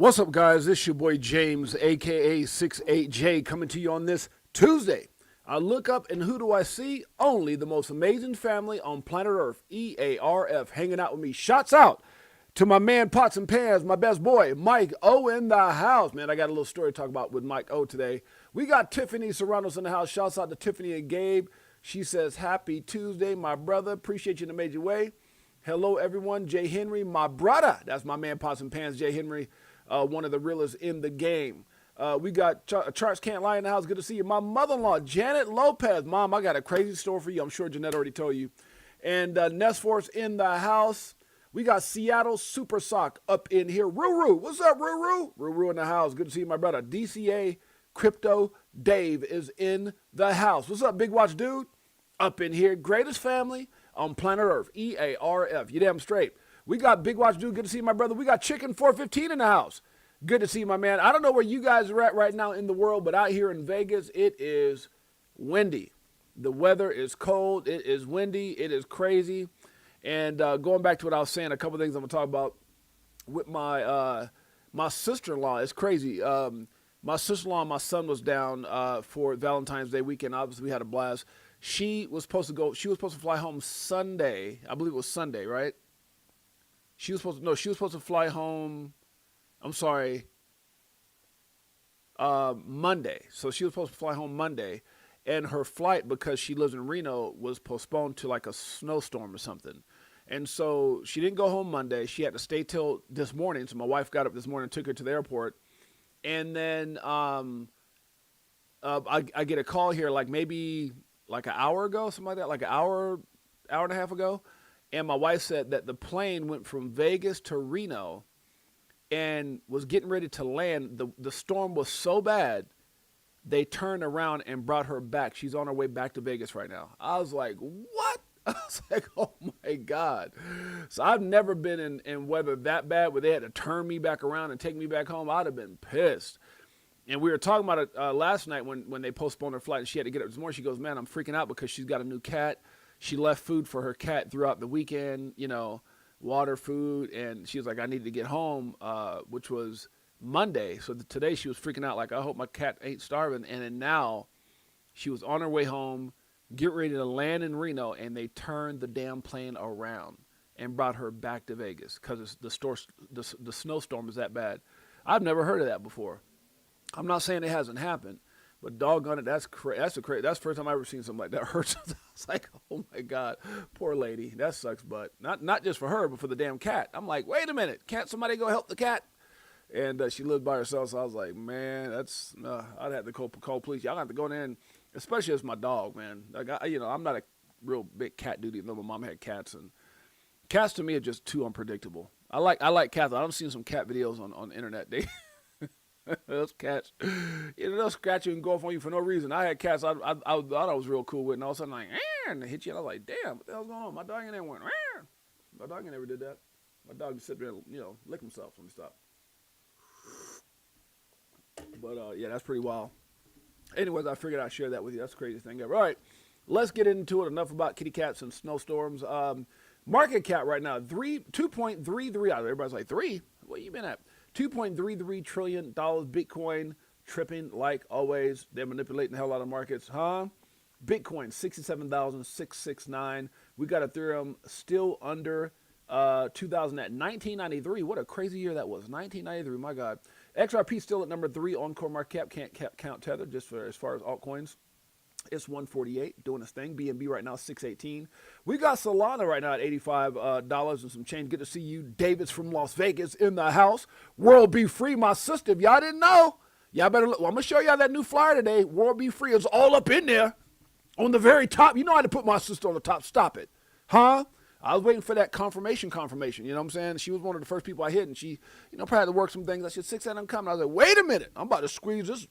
What's up, guys? This is your boy James, aka 68J, coming to you on this Tuesday. I look up and who do I see? Only the most amazing family on planet Earth, EARF, hanging out with me. Shots out to my man Pots and Pans, my best boy, Mike O in the house. Man, I got a little story to talk about with Mike O today. We got Tiffany Serranos in the house. Shouts out to Tiffany and Gabe. She says, happy Tuesday, my brother. Appreciate you in a major way. Hello, everyone. Jay Henry, my brother. That's my man Pots and Pans, Jay Henry. One of the realest in the game. We got Charles Can't Lie in the house. Good to see you. My mother-in-law, Janet Lopez. Mom, I got a crazy story for you. I'm sure Jeanette already told you. And Nesforce in the house. We got Seattle Super Sock up in here. Ruru. What's up, Ruru? Ruru in the house. Good to see you, my brother. DCA Crypto Dave is in the house. What's up, Big Watch Dude? Up in here. Greatest family on planet Earth. EARF. You damn straight. We got Big Watch Dude. Good to see you, my brother. We got Chicken 415 in the house. Good to see you, my man. I don't know where you guys are at right now in the world, but out here in Vegas, it is windy. The weather is cold. It is windy. It is crazy. And going back to what I was saying, a couple of things I'm going to talk about with my my sister-in-law. It's crazy. My sister-in-law and my son was down for Valentine's Day weekend. Obviously, we had a blast. She was supposed to fly home Sunday. I believe it was Sunday, right? She was supposed to fly home, Monday. So she was supposed to fly home Monday, and her flight, because she lives in Reno, was postponed to like a snowstorm or something. And so she didn't go home Monday. She had to stay till this morning. So my wife got up this morning and took her to the airport. And then I get a call here maybe an hour ago, something like that, like an hour and a half ago. And my wife said that the plane went from Vegas to Reno and was getting ready to land. The storm was so bad, they turned around and brought her back. She's on her way back to Vegas right now. I was like, what? I was like, oh, my God. So I've never been in weather that bad where they had to turn me back around and take me back home. I'd have been pissed. And we were talking about it last night when they postponed her flight, and she had to get up this morning. She goes, man, I'm freaking out because she's got a new cat. She left food for her cat throughout the weekend, water, food, and she was like, I need to get home, which was Monday. So today she was freaking out, like, I hope my cat ain't starving. And then now she was on her way home, get ready to land in Reno, and they turned the damn plane around and brought her back to Vegas because the snowstorm is that bad. I've never heard of that before. I'm not saying it hasn't happened. But doggone it, that's the first time I've ever seen something like that. Hurts. I was like, oh my God, poor lady. That sucks, but not just for her, but for the damn cat. I'm like, wait a minute, can't somebody go help the cat? And she lived by herself, so I was like, man, that's I'd have to call police. Y'all have to go in there, and especially as my dog, man. Like I'm not a real big cat dude, even though my mom had cats, and cats to me are just too unpredictable. I like cats. I've seen some cat videos on the internet. Those cats, they'll scratch you and go off on you for no reason. I had cats I thought I was real cool with, and all of a sudden, like, and they hit you, and I was like, damn, what the hell's going on? My dog in there went, my dog never did that. My dog just sit there and, lick himself when he stopped. But, yeah, that's pretty wild. Anyways, I figured I'd share that with you. That's the craziest thing ever. All right, let's get into it. Enough about kitty cats and snowstorms. Market cap right now, 2.33. Everybody's like, 3? What you been at? $2.33 trillion. Bitcoin tripping like always. They're manipulating the hell out of markets, huh? Bitcoin 67,669. We got Ethereum still under 2,000 at 1993. What a crazy year that was. 1993. My God. XRP still at number 3 on CoinMarketCap. Can't count Tether just for as far as altcoins. It's 148 doing its thing. BNB right now 618. We got Solana right now at $85 and some change. Good to see you. David's from Las Vegas in the house. World Be Free, my sister. If y'all didn't know, y'all better look. Well, I'm gonna show y'all that new flyer today. World Be Free is all up in there on the very top. You know how to put my sister on the top. Stop it, huh? I was waiting for that confirmation. You know what I'm saying? She was one of the first people I hit, and she, probably had to work some things. I said, 6 of them coming. I was like, wait a minute, I'm about to squeeze this.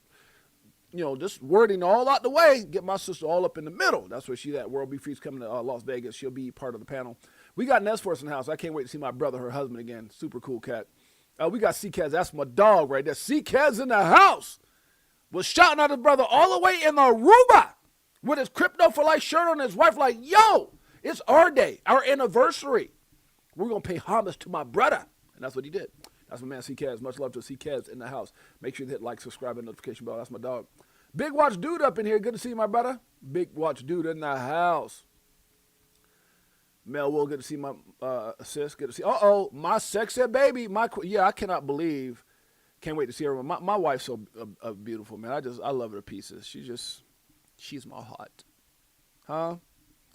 Just wording all out the way, get my sister all up in the middle. That's where she's at. World Be Free's coming to Las Vegas. She'll be part of the panel. We got Nesforce in the house. I can't wait to see my brother, her husband again. Super cool cat. We got C-Kaz. That's my dog right there. C-Kaz in the house. Was shouting at his brother all the way in Aruba with his Crypto for Life shirt on, his wife like, yo, it's our day, our anniversary. We're going to pay homage to my brother. And that's what he did. That's my man C Kez. Much love to C Kez in the house. Make sure you hit like, subscribe, and notification bell. That's my dog. Big Watch Dude up in here. Good to see you, my brother. Big Watch Dude in the house. Mel Will, good to see my sis. Good to see. My sexy baby. I cannot believe. Can't wait to see her. My wife's so beautiful, man. I love her to pieces. She's my heart. Huh?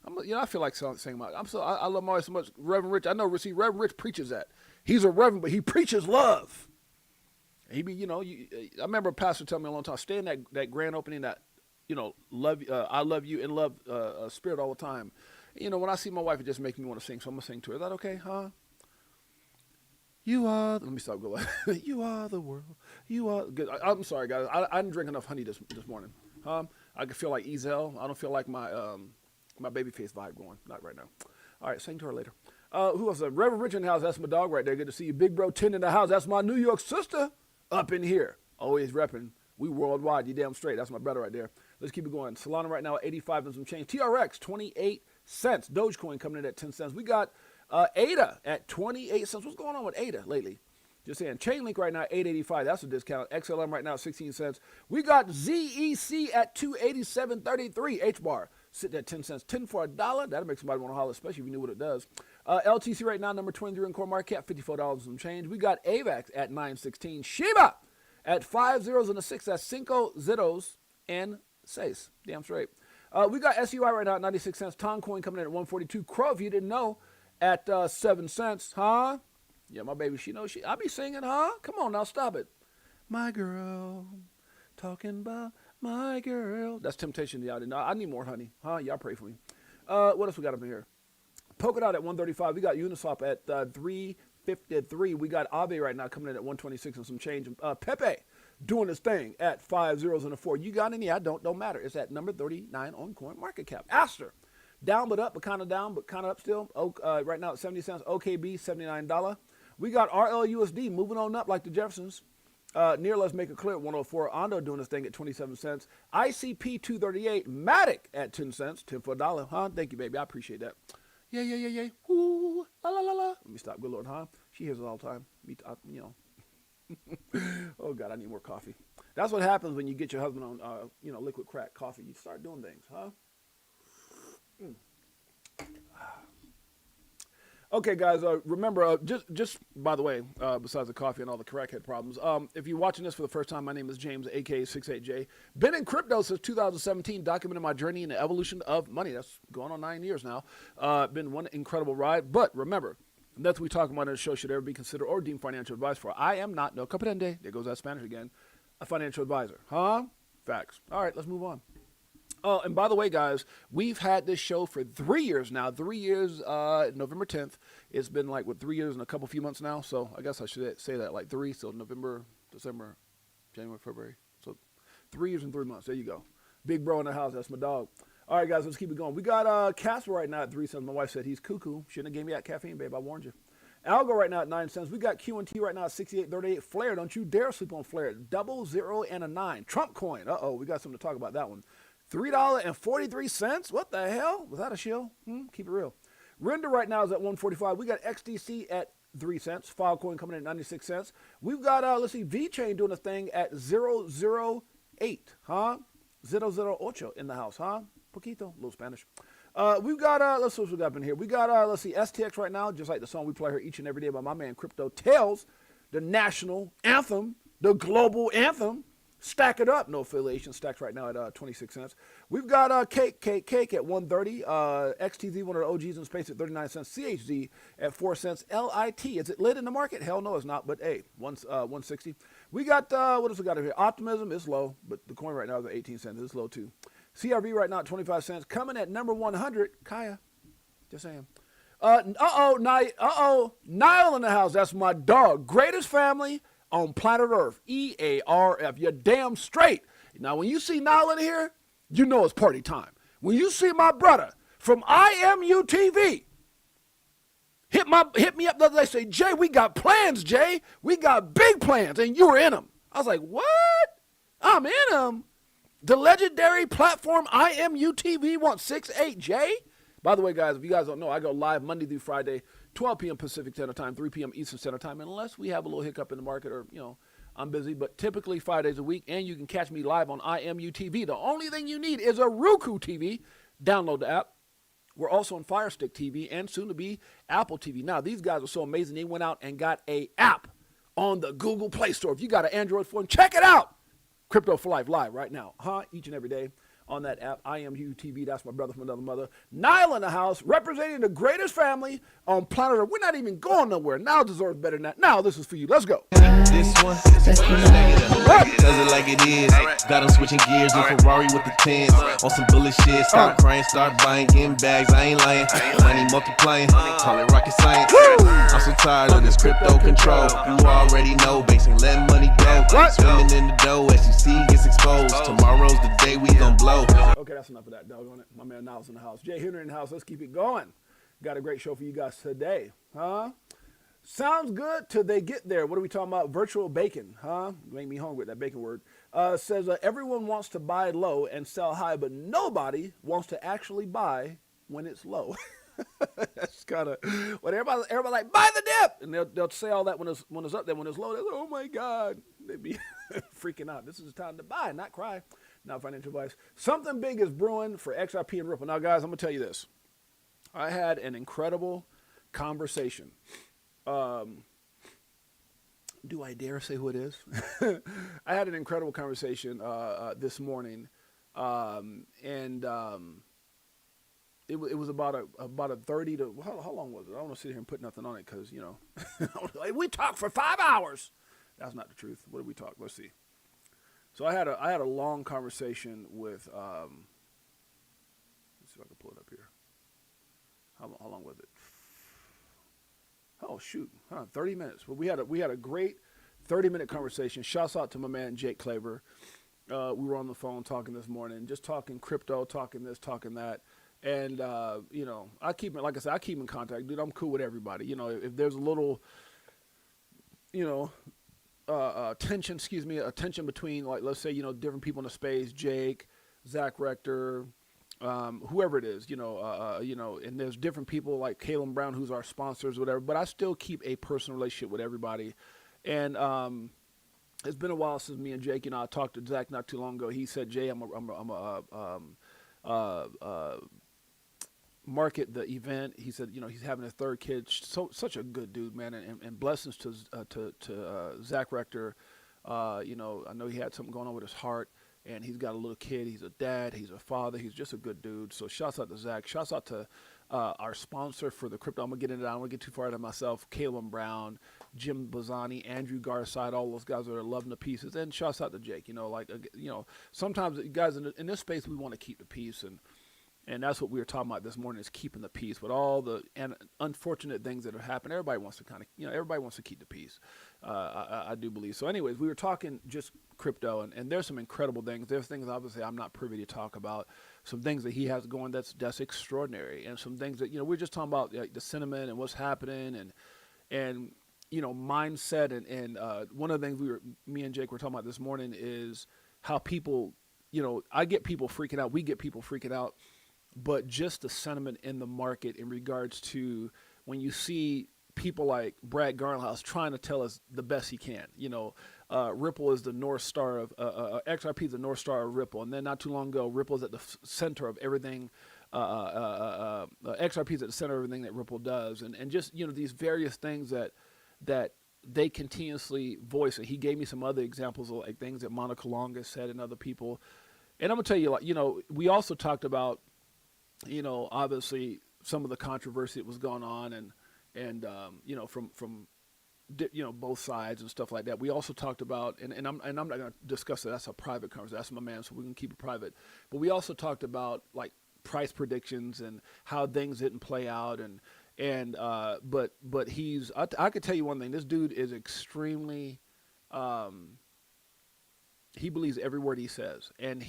I feel like saying I love my wife so much. Reverend Rich, I know. See, Reverend Rich preaches that. He's a reverend, but he preaches love. He be, I remember a pastor telling me a long time, stay in that grand opening, that, love. I love you and love spirit all the time. When I see my wife, it just makes me want to sing. So I'm gonna sing to her. Is that okay, huh? Let me stop going. You are the world. You are good. I'm sorry, guys. I didn't drink enough honey this morning. I could feel like Ezel. I don't feel like my babyface vibe going. Not right now. All right, sing to her later. Who else? Reverend Richard in the house. That's my dog right there. Good to see you. Big Bro 10 in the house. That's my New York sister up in here. Always repping. We worldwide. You damn straight. That's my brother right there. Let's keep it going. Solana right now at 85 and some change. TRX 28 cents. Dogecoin coming in at 10 cents. We got ADA at 28 cents. What's going on with ADA lately? Just saying. Chainlink right now, 885. That's a discount. XLM right now, 16 cents. We got ZEC at 287.33. HBAR sitting at 10 cents. 10 for $1. That'll make somebody want to holler, especially if you knew what it does. LTC right now, number 23 in core market cap, $54 and some change. We got AVAX at 916. Shiba at 5 zeros and a 6. That's cinco zeros and 6. Damn straight. We got SUI right now at 96 cents. Toncoin coming in at 142. Crow, if you didn't know, at 7 cents. Huh? Yeah, my baby, she knows I be singing, huh? Come on now, stop it. My girl, talking about my girl. That's Temptation, y'all. I need more honey. Huh? Y'all pray for me. What else we got up in here? Polkadot at 135. We got Uniswap at 353. We got Aave right now coming in at 126 and some change. Pepe doing his thing at 5 zeros and a 4. You got any? I don't matter. It's at number 39 on coin market cap. Aster, down but up, but kind of down, but kind of up still. Right now at 70 cents. OKB, $79. We got RLUSD moving on up like the Jeffersons. Near Let's Make It Clear at 104. Ondo doing his thing at 27 cents. ICP 238. Matic at 10 cents. 10 for $1. Huh? Thank you, baby. I appreciate that. Yeah. Ooh, la. Let me stop. Good Lord, huh? She hears it all the time. Oh, God, I need more coffee. That's what happens when you get your husband on, liquid crack coffee. You start doing things, huh? Okay, guys, remember, just by the way, besides the coffee and all the crackhead problems, if you're watching this for the first time, my name is James, a.k.a. 68J. Been in crypto since 2017, documenting my journey in the evolution of money. That's going on 9 years now. Been one incredible ride. But remember, nothing we talk about in the show should ever be considered or deemed financial advice for. I am not, no comprende, there goes that Spanish again, a financial advisor. Huh? Facts. All right, let's move on. Oh, and by the way, guys, we've had this show for 3 years now. 3 years, November 10th. It's been 3 years and a few months now. So I guess I should say that, 3. So November, December, January, February. So 3 years and 3 months. There you go. Big Bro in the house. That's my dog. All right, guys, let's keep it going. We got Casper right now at 3 cents. My wife said he's cuckoo. Shouldn't have gave me that caffeine, babe. I warned you. Algo right now at 9 cents. We got Q&T right now at 68.38. Flare, don't you dare sleep on Flare. 00 and a 9. Trump coin. Uh-oh, we got something to talk about that one. $3.43. What the hell? Was that a shill? Keep it real. Render right now is at 145. We got XDC at 3 cents. Filecoin coming in at 96 cents. We've got, VChain doing a thing at 008. Huh? 008 in the house. Huh? Poquito. A little Spanish. We've got, let's see what we got up in here. We got, STX right now, just like the song we play here each and every day by my man Crypto Tales, the national anthem, the global anthem. Stack it up. No affiliation. Stacked right now at 26 cents. We've got Cake at 130. XTZ, one of the OGs in space at 39 cents. CHZ at 4 cents. LIT. Is it lit in the market? Hell no, it's not. But hey, 160. We got, what else we got over here? Optimism is low, but the coin right now is at 18 cents. It's low too. CRV right now at 25 cents. Coming at number 100. Kaya. Just saying. Nile in the house. That's my dog. Greatest family on planet Earth. EARF. You're damn straight. Now, when you see Nile in here, you know it's party time. When you see my brother from IMU TV, hit me up the other day, say, Jay, we got plans, Jay. We got big plans, and you were in them. I was like, what? I'm in them. The legendary platform IMU TV wants 6'8", Jay. By the way, guys, if you guys don't know, I go live Monday through Friday, 12 p.m. Pacific Standard Time, 3 p.m. Eastern Standard Time, unless we have a little hiccup in the market or, I'm busy, but typically 5 days a week, and you can catch me live on IMU TV. The only thing you need is a Roku TV. Download the app. We're also on Fire Stick TV and soon to be Apple TV. Now, these guys are so amazing. They went out and got an app on the Google Play Store. If you got an Android phone, check it out. Crypto for Life live right now, each and every day on that app. IMU TV, that's my brother from another mother. Nile in the house, representing the greatest family on planet Earth. We're not even going nowhere. Now deserves better than that. Now this is for you. Let's go. This one, does it like it is. Got them switching gears, a Ferrari with the tens. On some bullet shit, stop crying, start buying, getting bags. I ain't lying, money multiplying, call it rocket science. I'm so tired of this crypto control. You already know, banks ain't letting money go. Swimming in the dough, SEC gets exposed. Tomorrow's the day we gon' blow. Okay, that's enough of that, doggone it. My man Niles in the house. Jay Henry in the house. Let's keep it going. Got a great show for you guys today, Sounds good till they get there. What are we talking about? Virtual bacon, Make me hungry with that bacon word. Says everyone wants to buy low and sell high, but nobody wants to actually buy when it's low. That's kind of what everybody like, buy the dip, and they'll say all that when it's up there. When it's low, they're like, oh my God, they'd be freaking out. This is the time to buy, not cry. Not financial advice. Something big is brewing for XRP and Ripple. Now, guys, I'm gonna tell you this. I had an incredible conversation. Do I dare say who it is? I had an incredible conversation this morning, and it was about a 30 to how long was it? I don't want to sit here and put nothing on it because like, we talked for 5 hours. That's not the truth. What did we talk? Let's see. So I had a long conversation with let's see if I can pull it up here. How long was it? Oh shoot, 30 minutes. Well, we had a great 30-minute conversation. Shouts out to my man Jake Claver. We were on the phone talking this morning, just talking crypto, talking this, talking that. And I keep in contact, dude. I'm cool with everybody. If there's a little tension between, like, let's say, different people in the space, Jake, Zach Rector, whoever it is, and there's different people like Caleb Brown, who's our sponsors, whatever, but I still keep a personal relationship with everybody. And it's been a while since me and Jake, I talked to Zach not too long ago. He said, Jay, I'm market the event. He said, he's having a third kid. Such a good dude, man, and blessings to Zach Rector. I know he had something going on with his heart, and he's got a little kid. He's a dad. He's a father. He's just a good dude. So shouts out to Zach. Shouts out to our sponsor for the crypto. I'm going to get into that. I don't want to get too far out of myself. Caleb Brown, Jim Bazzani, Andrew Garside, all those guys are loving the pieces. And shouts out to Jake. Sometimes, guys, in this space, we want to keep the peace. And that's what we were talking about this morning, is keeping the peace with all the unfortunate things that have happened. Everybody wants to everybody wants to keep the peace. I do believe. So anyways, we were talking just crypto, and there's some incredible things. There's things, obviously, I'm not privy to talk about. Some things that he has going that's extraordinary. And some things that, we're just talking about, like, the sentiment and what's happening and mindset. And one of the things me and Jake were talking about this morning is how people, I get people freaking out. We get people freaking out. But just the sentiment in the market in regards to when you see people like Brad Garlinghouse trying to tell us the best he can. Ripple is the North Star of XRP is the North Star of Ripple, and then not too long ago, Ripple is at the center of everything. XRP is at the center of everything that Ripple does, and just these various things that they continuously voice. And he gave me some other examples of, like, things that Monica Longa said and other people. And I'm gonna tell you, like, we also talked about, obviously some of the controversy that was going on, and from both sides and stuff like that. We also talked about, and I'm not going to discuss it. That's a private conversation. That's my man, so we can keep it private. But we also talked about, like, price predictions and how things didn't play out, but he's. I could tell you one thing. This dude is extremely. He believes every word he says, and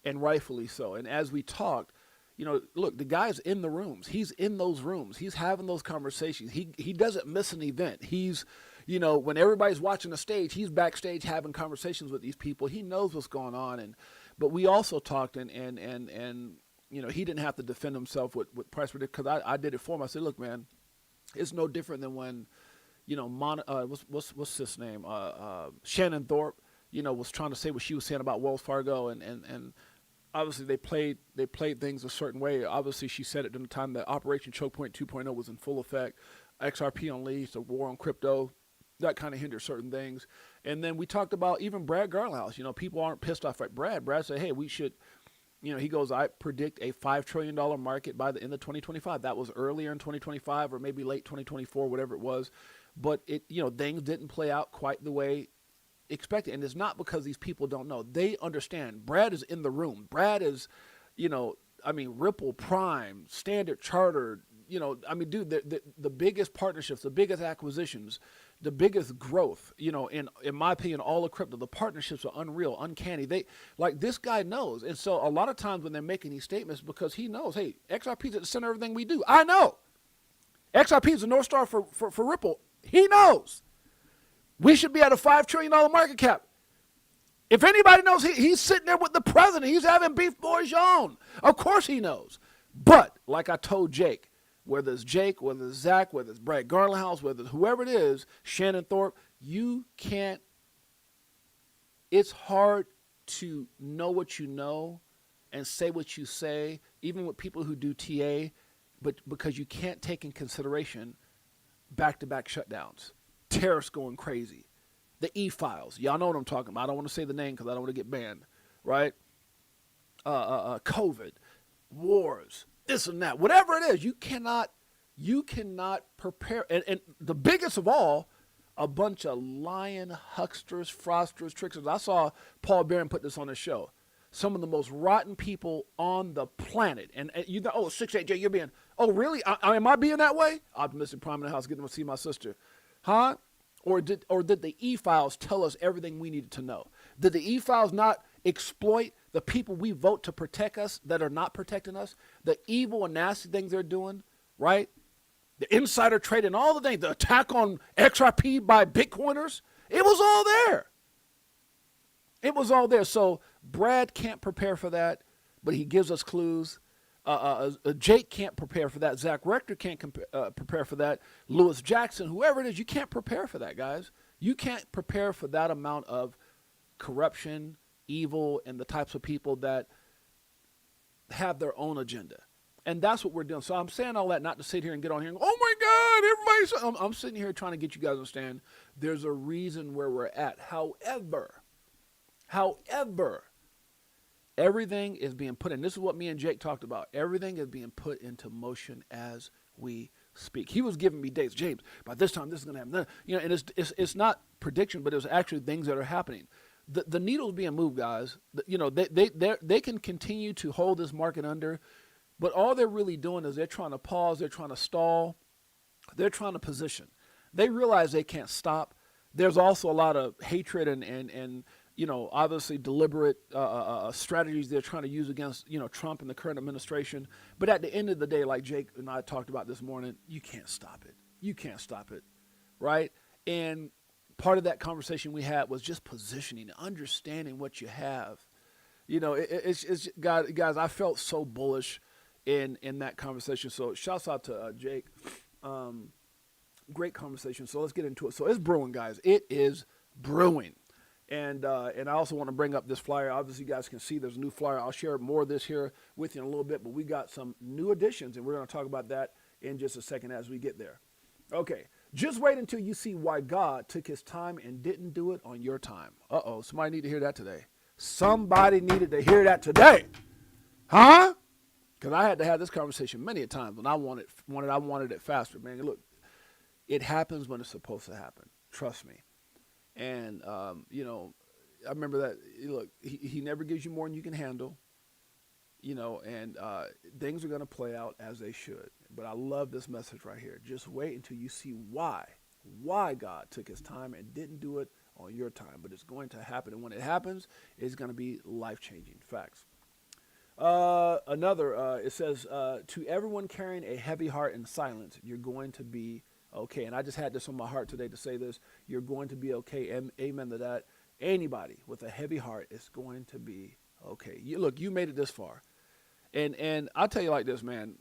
rightfully so. And as we talked, look, the guy's in the rooms. He's in those rooms. He's having those conversations. He doesn't miss an event. He's, when everybody's watching the stage, he's backstage having conversations with these people. He knows what's going on. But we also talked, and he didn't have to defend himself with price prediction, because I did it for him. I said, look, man, It's no different than when, what's his name? Shannon Thorpe, was trying to say what she was saying about Wells Fargo, and obviously they played things a certain way. Obviously, she said it during the time that Operation Choke Point 2.0 was in full effect. XRP unleashed, the war on crypto, that kind of hindered certain things. And then we talked about even Brad Garlinghouse. People aren't pissed off at Brad. Brad said, hey, we should, he goes, I predict a $5 trillion market by the end of 2025. That was earlier in 2025 or maybe late 2024, whatever it was. But things didn't play out quite the way expected. And it's not because these people don't know. They understand. Brad is in the room. Brad is, Ripple, Prime, Standard Chartered, dude, the biggest partnerships, the biggest acquisitions, the biggest growth, in my opinion, all of crypto, the partnerships are unreal, uncanny. This guy knows. And so a lot of times when they're making these statements, because he knows, hey, XRP is at the center of everything we do. I know. XRP is the North Star for Ripple. He knows. We should be at a $5 trillion market cap. If anybody knows, he's sitting there with the president. He's having beef bourguignon. Of course he knows. But like I told Jake, whether it's Jake, whether it's Zach, whether it's Brad Garlinghouse, whether it's whoever it is, Shannon Thorpe, it's hard to know what you know and say what you say, even with people who do TA, but because you can't take in consideration back-to-back shutdowns, tariffs going crazy, the e-files. Y'all know what I'm talking about. I don't want to say the name because I don't want to get banned, right? COVID, wars, this and that, whatever it is, you cannot prepare. And the biggest of all, a bunch of lying hucksters, fraudsters, tricksters. I saw Paul Barron put this on his show. Some of the most rotten people on the planet. And you know, 68J, you're being, oh, really? Am I being that way? Optimistic Prime in the house, getting to see my sister. Huh? Or did the e-files tell us everything we needed to know? Did the e-files not exploit the people we vote to protect us that are not protecting us? The evil and nasty things they're doing, right? The insider trading, all the things, the attack on XRP by Bitcoiners, it was all there. It was all there. So Brad can't prepare for that, but he gives us clues. Jake can't prepare for that. Zach Rector can't prepare for that. Lewis Jackson, whoever it is, you can't prepare for that, guys. You can't prepare for that amount of corruption, evil, and the types of people that have their own agenda. And that's what we're doing. So I'm saying all that not to sit here and get on here and go, oh my God, everybody's... I'm sitting here trying to get you guys to understand there's a reason where we're at. However, everything is being put in. This is what me and Jake talked about. Everything is being put into motion as we speak. He was giving me dates. James, by this time, this is going to happen. And it's not prediction, but it's actually things that are happening. The needle's being moved, guys. They can continue to hold this market under, but all they're really doing is they're trying to pause, they're trying to stall, they're trying to position. They realize they can't stop. There's also a lot of hatred and obviously deliberate strategies they're trying to use against, Trump and the current administration. But at the end of the day, like Jake and I talked about this morning, you can't stop it. You can't stop it, right? And part of that conversation we had was just positioning, understanding what you have. It's guys, I felt so bullish in that conversation. So shouts out to Jake. Great conversation. So let's get into it. So it's brewing, guys. It is brewing. And I also want to bring up this flyer. Obviously, you guys can see there's a new flyer. I'll share more of this here with you in a little bit, but we got some new additions, and we're going to talk about that in just a second as we get there. Okay, just wait until you see why God took his time and didn't do it on your time. Uh-oh, somebody need to hear that today. Somebody needed to hear that today. Huh? Because I had to have this conversation many a times when I wanted it faster, man. Look, it happens when it's supposed to happen. Trust me. And, I remember that, look, he never gives you more than you can handle, and things are going to play out as they should. But I love this message right here. Just wait until you see why God took his time and didn't do it on your time. But it's going to happen. And when it happens, it's going to be life-changing. Facts. It says, to everyone carrying a heavy heart in silence, you're going to be okay. And I just had this on my heart today to say this. You're going to be okay. And amen to that. Anybody with a heavy heart is going to be okay. You made it this far. And I'll tell you like this, man.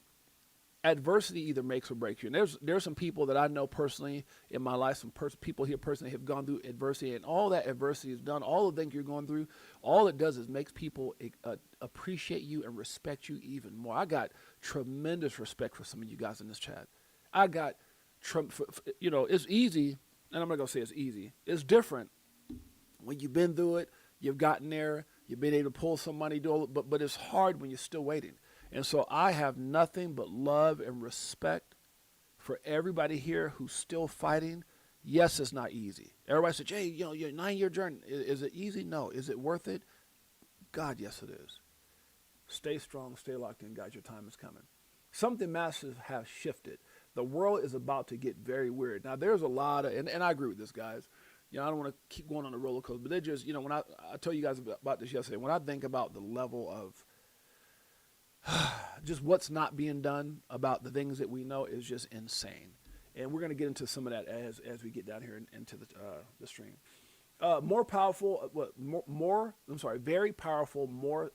adversity either makes or breaks you. And there's some people that I know personally in my life, some people here personally have gone through adversity, and all that adversity has done, all the things you're going through, all it does is makes people appreciate you and respect you even more. I got tremendous respect for some of you guys in this chat. I got, it's easy, and I'm not going to say it's easy. It's different when you've been through it, you've gotten there, you've been able to pull some money, but it's hard when you're still waiting. And so I have nothing but love and respect for everybody here who's still fighting. Yes, it's not easy. Everybody said, Jay, your 9-year journey, is it easy? No. Is it worth it? God, yes, it is. Stay strong, stay locked in, guys. Your time is coming. Something massive has shifted. The world is about to get very weird. Now, there's a lot of, and I agree with this, guys. I don't want to keep going on the roller coaster, but they just, when I told you guys about this yesterday, when I think about the level of just what's not being done about the things that we know is just insane. And we're going to get into some of that as we get down here into the stream. More powerful, very powerful,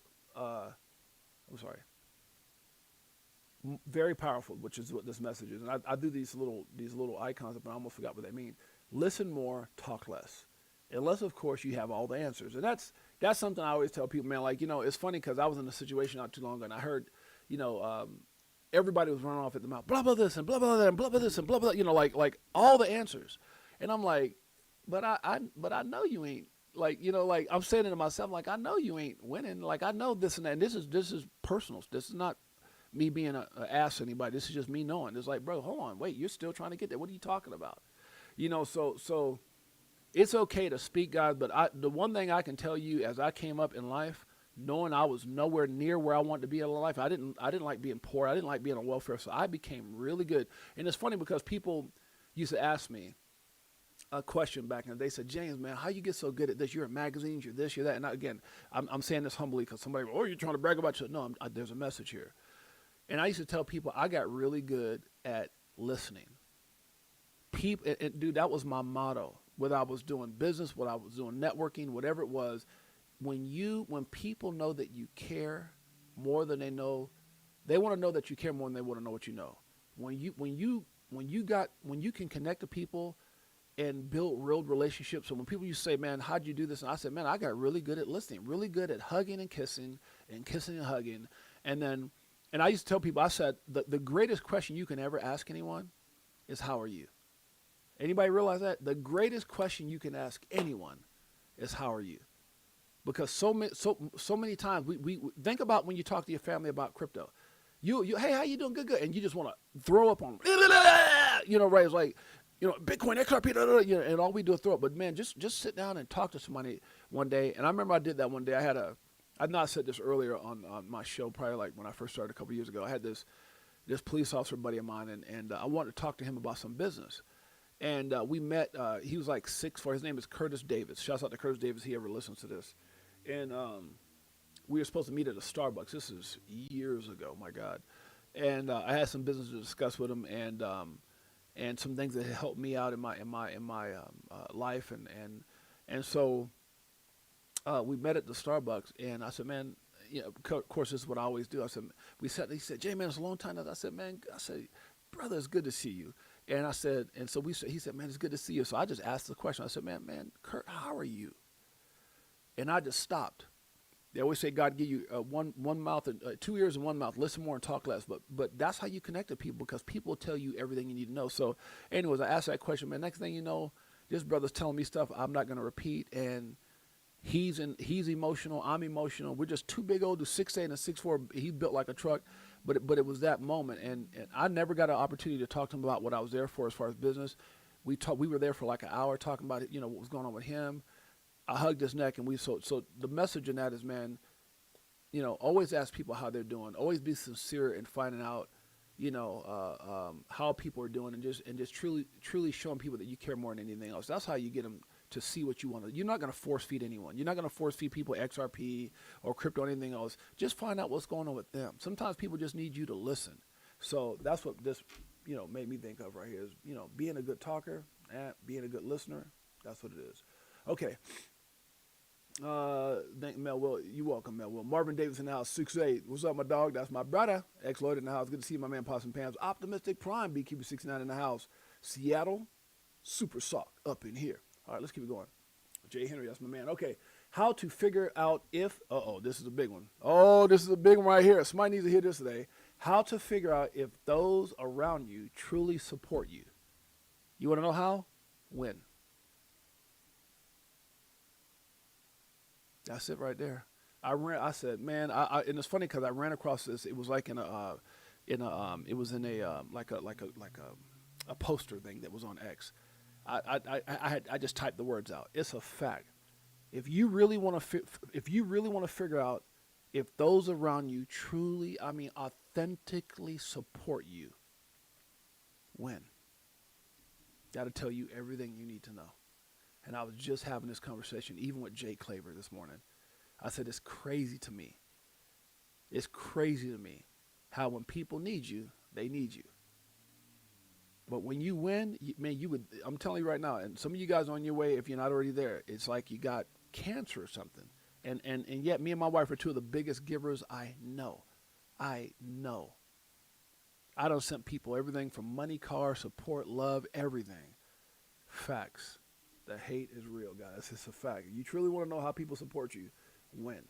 very powerful, which is what this message is. And I do these little icons, but I almost forgot what they mean. Listen more, talk less. Unless, of course, you have all the answers. And that's something I always tell people, man, it's funny because I was in a situation not too long ago, and I heard, everybody was running off at the mouth, blah, blah, this, and blah, blah, that, and blah, blah, this, and blah, blah, like all the answers. And I'm like, but I know you ain't, I'm saying it to myself, I know you ain't winning. I know this and that. And this is personal. This is not me being an ass to anybody. This is just me knowing. It's like, bro, hold on, wait, you're still trying to get there. What are you talking about? So it's okay to speak, guys, but the one thing I can tell you as I came up in life, knowing I was nowhere near where I wanted to be in life, I didn't like being poor. I didn't like being on welfare, so I became really good. And it's funny because people used to ask me a question back, and they said, James, man, how you get so good at this? You're in magazines, you're this, you're that. And again, I'm saying this humbly because somebody, you're trying to brag about you. No, there's a message here. And I used to tell people I got really good at listening. People, and dude, that was my motto. Whether I was doing business, whether I was doing networking, whatever it was, when people know that you care more than they know, they want to know that you care more than they want to know what you know. When you can connect to people and build real relationships. So when people used to say, man, how'd you do this? And I said, man, I got really good at listening, really good at hugging and kissing and hugging. And I used to tell people, I said, the greatest question you can ever ask anyone is, how are you? Anybody realize that? The greatest question you can ask anyone is, how are you? Because so many times we think about when you talk to your family about crypto. You hey, how you doing? Good. And you just want to throw up on them. Right? It's like, Bitcoin, XRP, and all we do is throw up. But man, just sit down and talk to somebody one day. And I remember I did that one day. I've not said this earlier on my show, probably like when I first started a couple years ago. I had this police officer buddy of mine, and I wanted to talk to him about some business. And we met, he was like 6'4". His name is Curtis Davis. Shouts out to Curtis Davis. He ever listens to this. And we were supposed to meet at a Starbucks. This is years ago, my God. And I had some business to discuss with him, and some things that helped me out in my life. And so we met at the Starbucks, and I said, man, of course, this is what I always do. I said, he said, Jay, man, it's a long time. I said, brother, it's good to see you. And I said, he said, man, it's good to see you. So I just asked the question. I said, man, Kurt, how are you? And I just stopped. They always say God give you one mouth and 2 ears and one mouth. Listen more and talk less. But that's how you connect to people, because people tell you everything you need to know. So anyways, I asked that question, man. Next thing you know, this brother's telling me stuff I'm not going to repeat. And he's emotional. I'm emotional. We're just two big old dudes, 6'8" and 6'4". He built like a truck. But it was that moment, and I never got an opportunity to talk to him about what I was there for as far as business. We were there for like an hour talking about it, what was going on with him. I hugged his neck, and so the message in that is, man, always ask people how they're doing. Always be sincere in finding out, how people are doing, and just truly showing people that you care more than anything else. That's how you get them to see what you want to. You're not going to force feed anyone. You're not going to force feed people XRP or crypto or anything else. Just find out what's going on with them. Sometimes people just need you to listen. So that's what this, made me think of right here is, being a good talker and being a good listener. That's what it is. Okay. Thank Mel Will. You welcome, Mel Will. Marvin Davis in the house, 6'8". What's up, my dog? That's my brother. Lloyd in the house. Good to see my man Possum Pams. Optimistic Prime, Beekeeper 69 in the house. Seattle, Super Sock up in here. All right, let's keep it going. Jay Henry, that's my man. Okay, how to figure out if, this is a big one. Oh, this is a big one right here. Somebody needs to hear this today. How to figure out if those around you truly support you. You want to know how? When. That's it right there. I said, man, and it's funny because I ran across this. It was like it was in a poster thing that was on X. I just typed the words out. It's a fact. If you really want to figure out if those around you truly, authentically support you, when? That'll tell you everything you need to know. And I was just having this conversation, even with Jay Claver this morning. I said, it's crazy to me. It's crazy to me how when people need you, they need you. But when you win, I'm telling you right now, and some of you guys on your way, if you're not already there, it's like you got cancer or something. And yet me and my wife are two of the biggest givers I know. I done sent people everything from money, car, support, love, everything. Facts. The hate is real, guys. It's a fact. You truly want to know how people support you, win.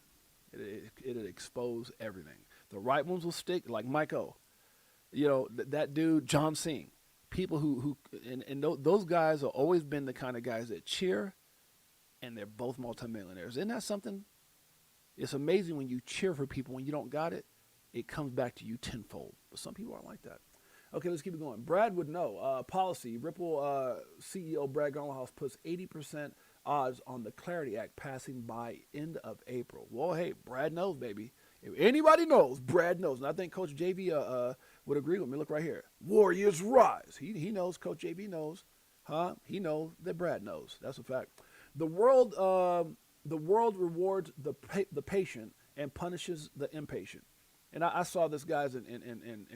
It'll expose everything. The right ones will stick, like Mike O. That dude, John Singh. People who those guys have always been the kind of guys that cheer, and they're both multimillionaires. Isn't that something? It's amazing when you cheer for people when you don't got it, it comes back to you tenfold. But some people aren't like that. Okay, let's keep it going. Brad would know. Policy. Ripple CEO Brad Garlinghouse puts 80% odds on the Clarity Act passing by end of April. Well, hey, Brad knows, baby. If anybody knows, Brad knows. And I think Coach JV would agree with me. Look right here. Warriors rise. He knows. Coach JV knows. He knows that Brad knows. That's a fact. The world rewards the patient and punishes the impatient. And I saw this, guys, and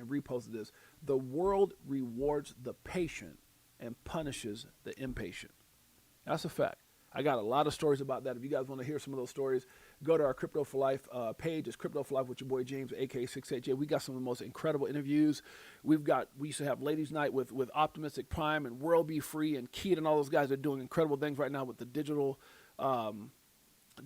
reposted this. The world rewards the patient and punishes the impatient. That's a fact. I got a lot of stories about that. If you guys want to hear some of those stories, go to our Crypto for Life page. It's Crypto for Life with your boy James, aka 68J. We got some of the most incredible interviews. We used to have Ladies Night with Optimistic Prime and World Be Free and Keat, and all those guys are doing incredible things right now with the digital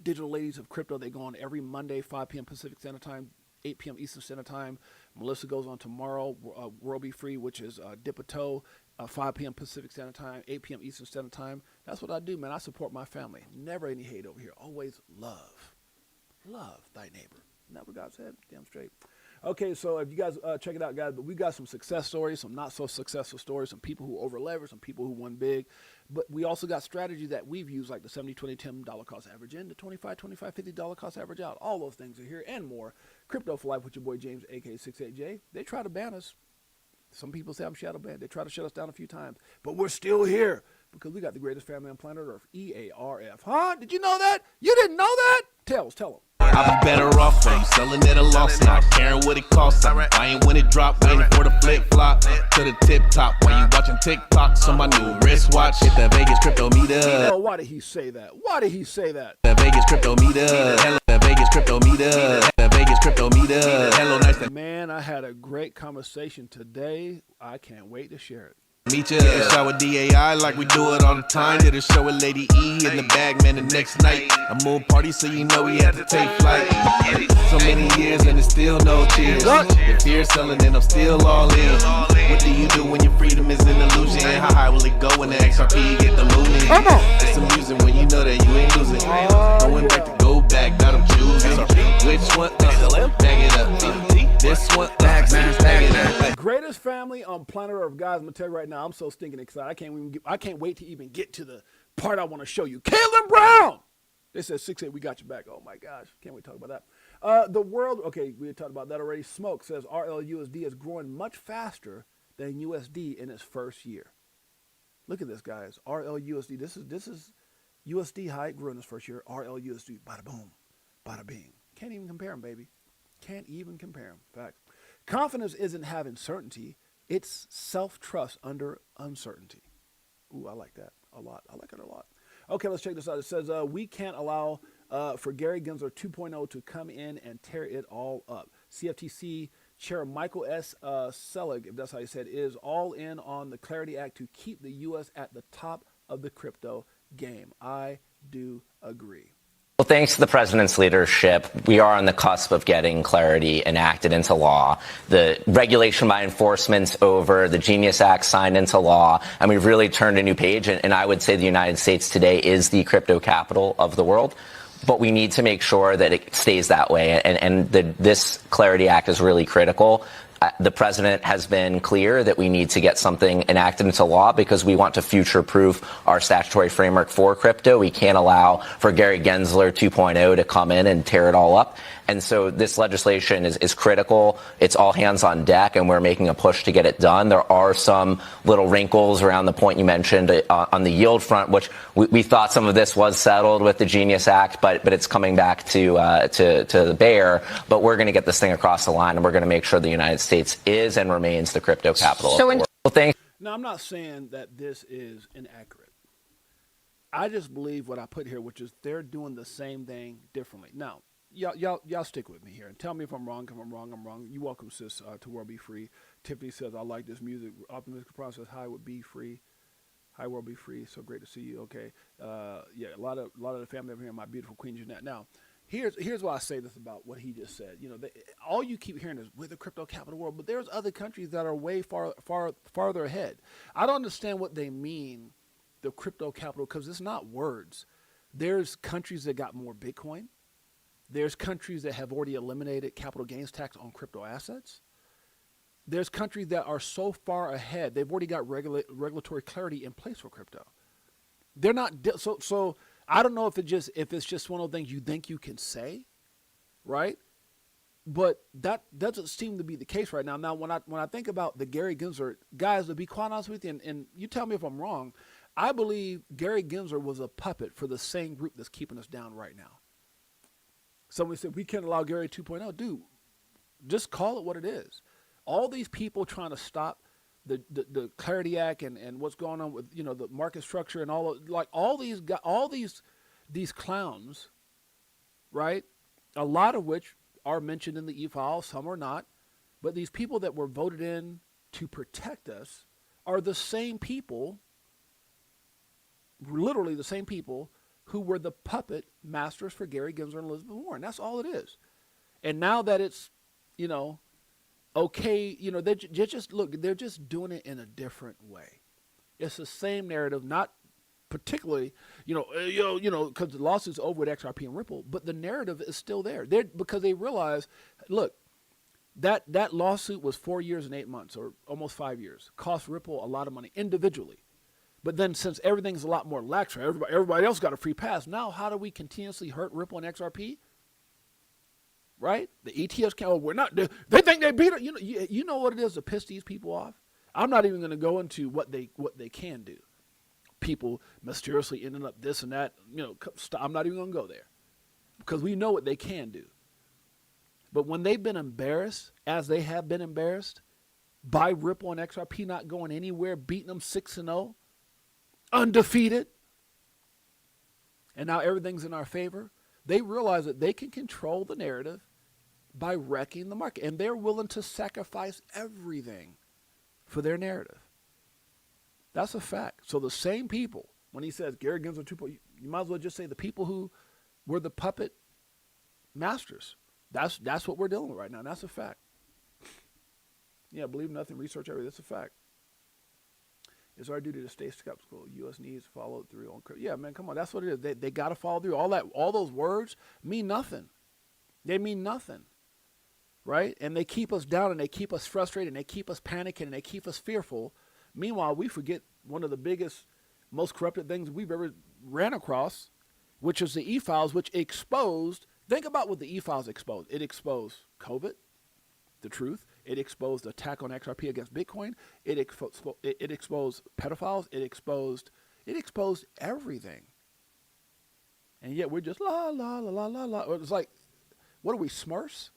ladies of crypto. They go on every Monday, 5 p.m. Pacific Standard Time, 8 p.m. Eastern Standard Time. Melissa goes on tomorrow, World Be Free, which is VTHO, 5 p.m. Pacific Standard Time, 8 p.m. Eastern Standard Time. That's what I do, man. I support my family. Never any hate over here. Always love. Love thy neighbor. Isn't that what God said? Damn straight. Okay, so if you guys check it out, guys, but we got some success stories, some not so successful stories, some people who over-leveraged, some people who won big. But we also got strategies that we've used, like the 70-20-10 dollar cost average in, the 25-25 $50 cost average out. All those things are here and more. Crypto for Life with your boy James, aka 68J. They try to ban us. Some people say I'm shadow banned. They try to shut us down a few times. But we're still here because we got the greatest family on planet Earth, EARF. Huh? Did you know that? You didn't know that? Tell them. I'll be better off from selling at a loss, not caring what it costs. I ain't when it drop, waiting for the flip flop to the tip top. While you watching TikToks on my new wristwatch, hit the Vegas crypto meter. Oh, why did he say that? The Vegas crypto meter. The Vegas crypto meter. The Vegas crypto meter. Hello, nice to Man, I had a great conversation today. I can't wait to share it. meet you. Shout with DAI like we do it all the time. Did a show with Lady E in the bag, man, the next night. A moon party, so you know we had to take flight. So many years and it's still no cheers. If you're selling and I'm still all in. What do you do when your freedom is an illusion? How high will it go when the XRP get the moving? It's amusing when you know that you ain't losing. Going back to go back, now I'm choosing. Which one? Bag it up. This one, bag it up. Greatest family on planet Earth, guys. I'm gonna tell you right now, I'm so stinking excited. I can't wait to even get to the part I want to show you. Caitlin Brown. They said 6'8", we got you back. Oh my gosh, can't wait to talk about that. The world. Okay, we had talked about that already. Smoke says RLUSD is growing much faster than USD in its first year. Look at this, guys. RLUSD. This is USD high grew in its first year. RLUSD. Bada boom, bada bing. Can't even compare them, baby. Can't even compare them. Fact. Confidence isn't having certainty. It's self-trust under uncertainty. Ooh, I like that a lot. I like it a lot. Okay, let's check this out. It says we can't allow for Gary Gensler 2.0 to come in and tear it all up. CFTC Chair Michael S. Selig, if that's how you said, is all in on the Clarity Act to keep the U.S. at the top of the crypto game. I do agree. Well, thanks to the president's leadership, we are on the cusp of getting Clarity enacted into law. The regulation by enforcement's over, the Genius Act signed into law, and we've really turned a new page. And I would say the United States today is the crypto capital of the world. But we need to make sure that it stays that way. And this Clarity Act is really critical. The president has been clear that we need to get something enacted into law because we want to future-proof our statutory framework for crypto. We can't allow for Gary Gensler 2.0 to come in and tear it all up. And so this legislation is critical. It's all hands on deck, and we're making a push to get it done. There are some little wrinkles around the point you mentioned on the yield front, which we thought some of this was settled with the Genius Act, but it's coming back to the bear. But we're going to get this thing across the line, and we're going to make sure the United States is and remains the crypto capital of the world. Well, thanks. Now, I'm not saying that this is inaccurate. I just believe what I put here, which is they're doing the same thing differently. Now, y'all stick with me here and tell me if I'm wrong. If I'm wrong, I'm wrong. You welcome, sis, to World Be Free. Tiffany says, I like this music. Optimistic Process, Hi would be free. Hi, World Be Free. So great to see you. Okay. Yeah, a lot of the family over here, my beautiful Queen Jeanette. Now, here's why I say this about what he just said. You know, all you keep hearing is we're the crypto capital world, but there's other countries that are way farther ahead. I don't understand what they mean, the crypto capital, because it's not words. There's countries that got more Bitcoin. There's countries that have already eliminated capital gains tax on crypto assets. There's countries that are so far ahead, they've already got regulatory clarity in place for crypto. They're not so. I don't know if it's just one of those things you think you can say, right? But that doesn't seem to be the case right now. Now, when I think about the Gary Gensler guys, to be quite honest with you, and you tell me if I'm wrong, I believe Gary Gensler was a puppet for the same group that's keeping us down right now. Somebody said we can't allow Gary 2.0. Dude, just call it what it is. All these people trying to stop the Clarity Act and what's going on with, the market structure and all these clowns, right? A lot of which are mentioned in the e-file, some are not, but these people that were voted in to protect us are the same people, literally the same people who were the puppet masters for Gary Gensler and Elizabeth Warren. That's all it is. And now that it's, okay, they're just doing it in a different way. It's the same narrative, not particularly, because the lawsuit's over with XRP and Ripple, but the narrative is still there. Because they realize, look, that lawsuit was 4 years and 8 months, or almost 5 years. Cost Ripple a lot of money individually. But then since everything's a lot more lax, everybody else got a free pass. Now, how do we continuously hurt Ripple and XRP? Right? The ETFs can't. We're not. They think they beat it. You know what it is to piss these people off. I'm not even going to go into what they can do. People mysteriously ending up this and that. I'm not even going to go there because we know what they can do. But when they've been embarrassed, as they have been embarrassed by Ripple and XRP not going anywhere, beating them 6-0, undefeated, and now everything's in our favor. They realize that they can control the narrative by wrecking the market, and they're willing to sacrifice everything for their narrative. That's a fact. So the same people, when he says Gary Gensler 2.0, you might as well just say the people who were the puppet masters. That's what we're dealing with right now. And that's a fact. Yeah, believe nothing, research everything. That's a fact. It's our duty to stay skeptical. U.S. needs to follow through on crypto. Yeah, man, come on. That's what it is. They got to follow through. All those words mean nothing. They mean nothing, right? And they keep us down, and they keep us frustrated, and they keep us panicking, and they keep us fearful. Meanwhile, we forget one of the biggest, most corrupted things we've ever ran across, which is the e-files, which exposed. Think about what the e-files exposed. It exposed COVID, the truth. It exposed the attack on XRP against Bitcoin. It exposed pedophiles. It exposed everything. And yet we're just la la la la la la. It's like, what are we, Smurfs?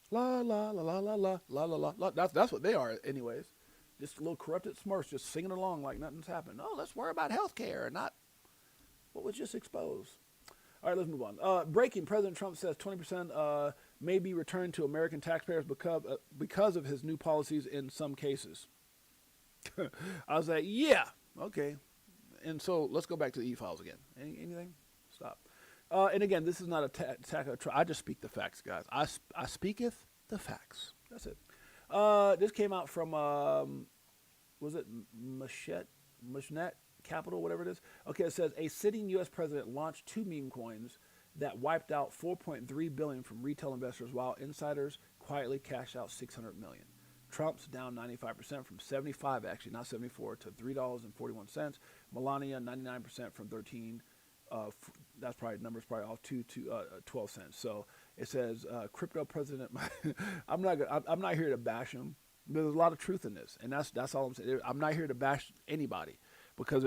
La la la la la la la la la. That's what they are, anyways. Just little corrupted Smurfs just singing along like nothing's happened. Oh, let's worry about healthcare, not what was just exposed. All right, let's move on. Breaking, President Trump says 20% may be returned to American taxpayers because of his new policies in some cases. I was like, yeah, okay. And so let's go back to the e-files again. Anything? Stop. And again, this is not a attack. I just speak the facts, guys. I speaketh the facts. That's it. This came out from, was it Mashnet Capital, whatever it is? Okay, it says a sitting U.S. president launched 2 meme coins that wiped out $4.3 billion from retail investors while insiders quietly cashed out $600 million. Trump's down 95% from 75, actually, not 74, to $3.41. Melania 99% from 13. That's probably numbers probably off to 12 cents. So it says crypto president. I'm not here to bash him. There's a lot of truth in this, and that's all I'm saying. I'm not here to bash anybody because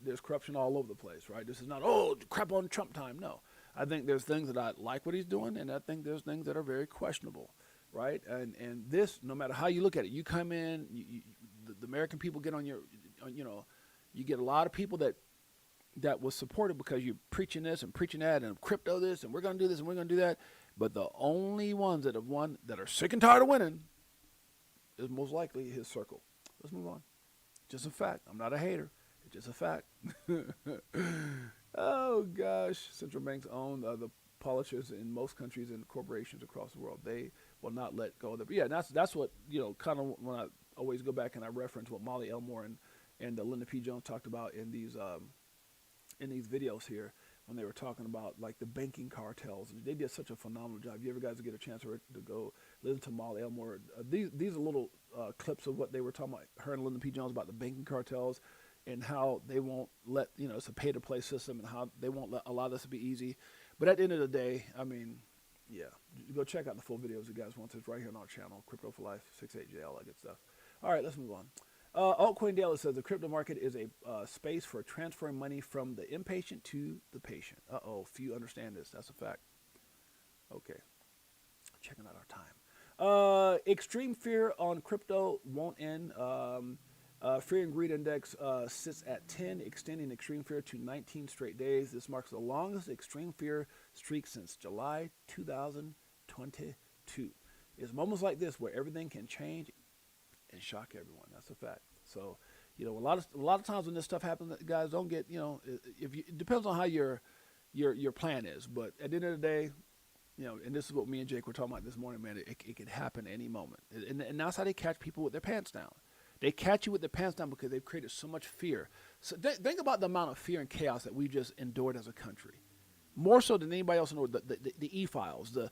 there's corruption all over the place, right? This is not crap on Trump time. No, I think there's things that I like what he's doing, and I think there's things that are very questionable, right? And this, no matter how you look at it, you come in, the American people get on your, you get a lot of people that was supported because you're preaching this and preaching that and crypto this and we're going to do this and we're going to do that. But the only ones that have won that are sick and tired of winning is most likely his circle. Let's move on. Just a fact. I'm not a hater. It's just a fact. Oh, gosh. Central banks own the polishers in most countries and corporations across the world. They will not let go of them. Yeah, that's what, kind of when I always go back and I reference what Molly Elmore and Linda P. Jones talked about in these videos here when they were talking about like the banking cartels. They did such a phenomenal job. You ever guys get a chance to go listen to Molly Elmore? These are little clips of what they were talking about, her and Linda P. Jones, about the banking cartels and how they won't let, it's a pay-to-play system and how they won't allow this to be easy. But at the end of the day, I mean, yeah, go check out the full videos if you guys want to. It's right here on our channel, Crypto for Life, 68J, all that good stuff. All right, let's move on. Altcoin Daily says the crypto market is a space for transferring money from the impatient to the patient. Few understand this. That's a fact. Okay, checking out our time. Extreme fear on crypto won't end. Fear and greed index sits at 10, extending extreme fear to 19 straight days. This marks the longest extreme fear streak since July 2022. It's moments like this where everything can change and shock everyone. That's a fact. So, a lot of times when this stuff happens, guys don't get, it depends on how your plan is. But at the end of the day, and this is what me and Jake were talking about this morning, man. It could happen any moment, and that's how they catch people with their pants down. They catch you with their pants down because they've created so much fear. So think about the amount of fear and chaos that we just endured as a country, more so than anybody else in the world. The e-files, the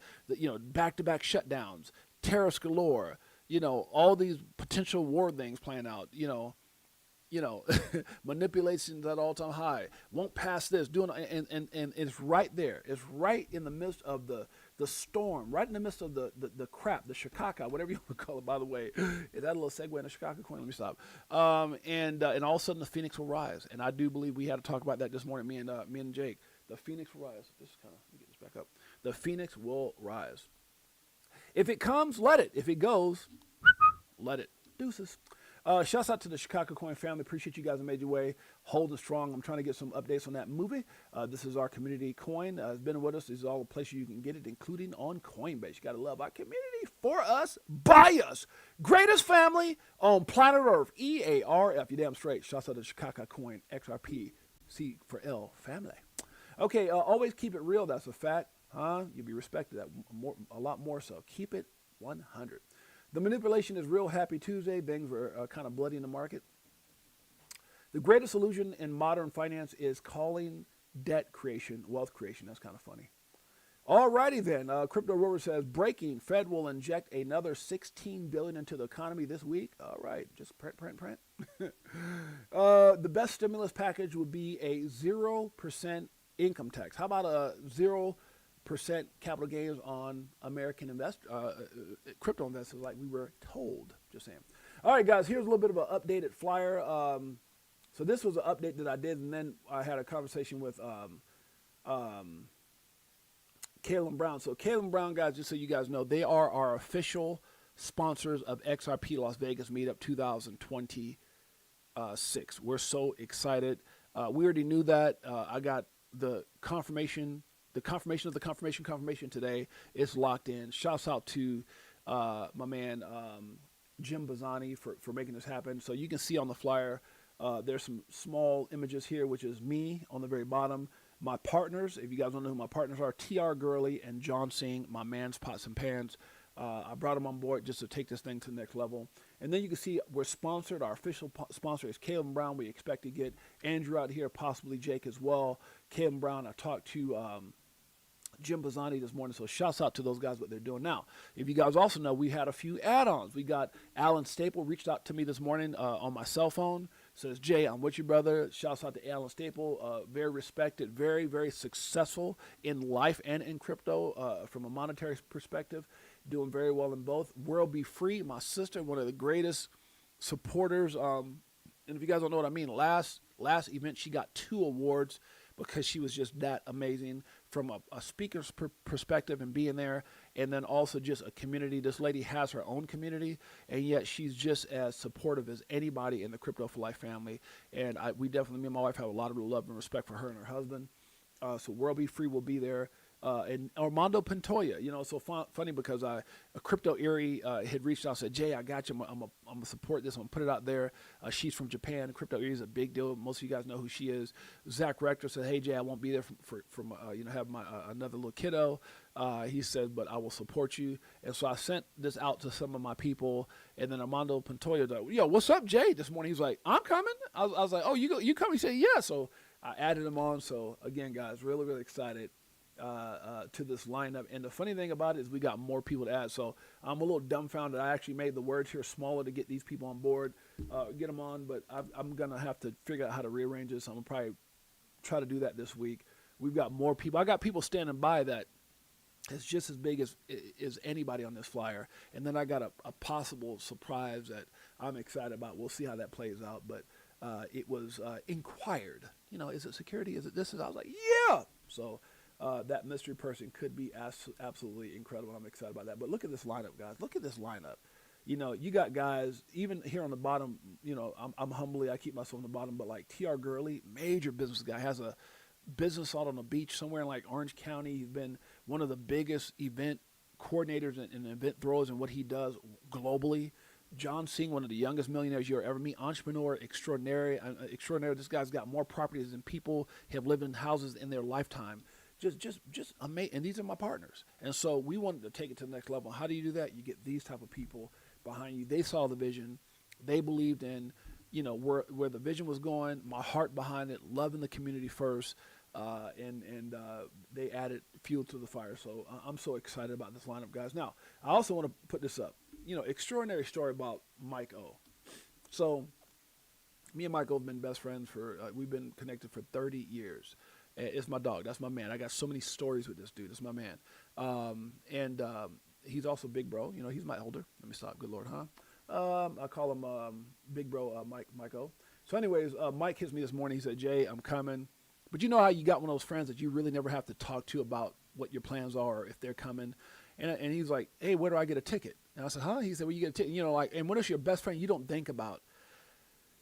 back-to-back shutdowns, tariffs galore. All these potential war things playing out, manipulations at all-time high, won't pass this, doing, and it's right there. It's right in the midst of the storm, right in the midst of the crap, the shikaka, whatever you want to call it, by the way. Is that a little segue in the shikaka coin? Let me stop. And all of a sudden the Phoenix will rise. And I do believe we had to talk about that this morning, me and Jake. The Phoenix will rise. Just kind of get this back up. The Phoenix will rise. If it comes, let it. If it goes, let it. Deuces. Shouts out to the Chicago Coin family. Appreciate you guys that made your way holding strong. I'm trying to get some updates on that movie. This is our community coin. It's been with us. This is all the places you can get it, including on Coinbase. You got to love our community, for us, by us. Greatest family on planet Earth. EARF. You damn straight. Shouts out to the Chicago Coin, XRP, C for L family. Okay, always keep it real. That's a fact. You'll be respected a lot more so. Keep it 100. The manipulation is real. Happy Tuesday. Things were kind of bloody in the market. The greatest illusion in modern finance is calling debt creation wealth creation. That's kind of funny. All righty then. Crypto Rover says, breaking. Fed will inject another $16 billion into the economy this week. All right. Just print. The best stimulus package would be a 0% income tax. How about a 0% capital gains on American crypto investors, like we were told? Just saying. All right, guys, here's a little bit of an updated flyer. So this was an update that I did, and then I had a conversation with Caleb Brown. So Caleb Brown, guys, just so you guys know, they are our official sponsors of XRP Las Vegas Meetup 2026. We're so excited. We already knew that. I got the confirmation of the confirmation today is locked in. Shouts out to my man Jim Bazzani for making this happen. So you can see on the flyer, there's some small images here, which is me on the very bottom. My partners, if you guys don't know who my partners are, TR Gurley and John Singh, my man's Pots and Pans. I brought them on board just to take this thing to the next level. And then you can see we're sponsored. Our official sponsor is Caleb Brown. We expect to get Andrew out here, possibly Jake as well. Caleb Brown, I talked to Jim Bazzani this morning, so shouts out to those guys, what they're doing now. If you guys also know, we had a few add-ons. We got Alan Staple reached out to me this morning on my cell phone. Says, Jay, I'm with you, brother. Shouts out to Alan Staple. Very respected, very, very successful in life and in crypto from a monetary perspective. Doing very well in both. World Be Free, my sister, one of the greatest supporters. And if you guys don't know what I mean, last event, she got 2 awards because she was just that amazing from a speaker's perspective and being there, and then also just a community. This lady has her own community, and yet she's just as supportive as anybody in the Crypto for Life family. And we definitely, me and my wife, have a lot of love and respect for her and her husband. So World Be Free will be there. And Armando Pantoya, so funny because a Crypto Erie had reached out and said, Jay, I got you. I'm going to support this. I'm going to put it out there. She's from Japan. Crypto Erie is a big deal. Most of you guys know who she is. Zach Rector said, hey, Jay, I won't be there from have my another little kiddo. He said, but I will support you. And so I sent this out to some of my people. And then Armando Pantoya was like, yo, what's up, Jay? This morning, he's like, I'm coming. I was like, oh, you coming? He said, yeah. So I added him on. So, again, guys, really, really excited to this lineup. And the funny thing about it is we got more people to add. So I'm a little dumbfounded. I actually made the words here smaller to get these people on board, get them on. But I'm going to have to figure out how to rearrange this. I'm going to probably try to do that this week. We've got more people. I got people standing by that is just as big as anybody on this flyer. And then I got a possible surprise that I'm excited about. We'll see how that plays out. But it was inquired, is it security? Is it this? I was like, yeah. So that mystery person could be absolutely incredible. I'm excited about that. But look at this lineup, guys. Look at this lineup. You got guys, even here on the bottom, I'm humbly, I keep myself on the bottom, but like TR Gurley, major business guy, has a business out on the beach somewhere in like Orange County. He's been one of the biggest event coordinators and event throwers in what he does globally. John Singh, one of the youngest millionaires you'll ever meet, entrepreneur extraordinary. This guy's got more properties than people have lived in houses in their lifetime. Just amazing. And these are my partners. And so we wanted to take it to the next level. How do you do that? You get these type of people behind you. They saw the vision. They believed in, where the vision was going, my heart behind it, loving the community first. And they added fuel to the fire. So I'm so excited about this lineup, guys. Now, I also want to put this up. Extraordinary story about Mike O. So me and Mike O have been best friends we've been connected for 30 years. It's my dog. That's my man. I got so many stories with this dude. It's my man. And he's also big bro. He's my elder. Let me stop. Good Lord, huh? I call him big bro Mike O. So anyways, Mike hits me this morning. He said, Jay, I'm coming. But you know how you got one of those friends that you really never have to talk to about what your plans are or if they're coming. And he's like, hey, where do I get a ticket? And I said, huh? He said, well, you get a ticket. And when it's your best friend, you don't think about,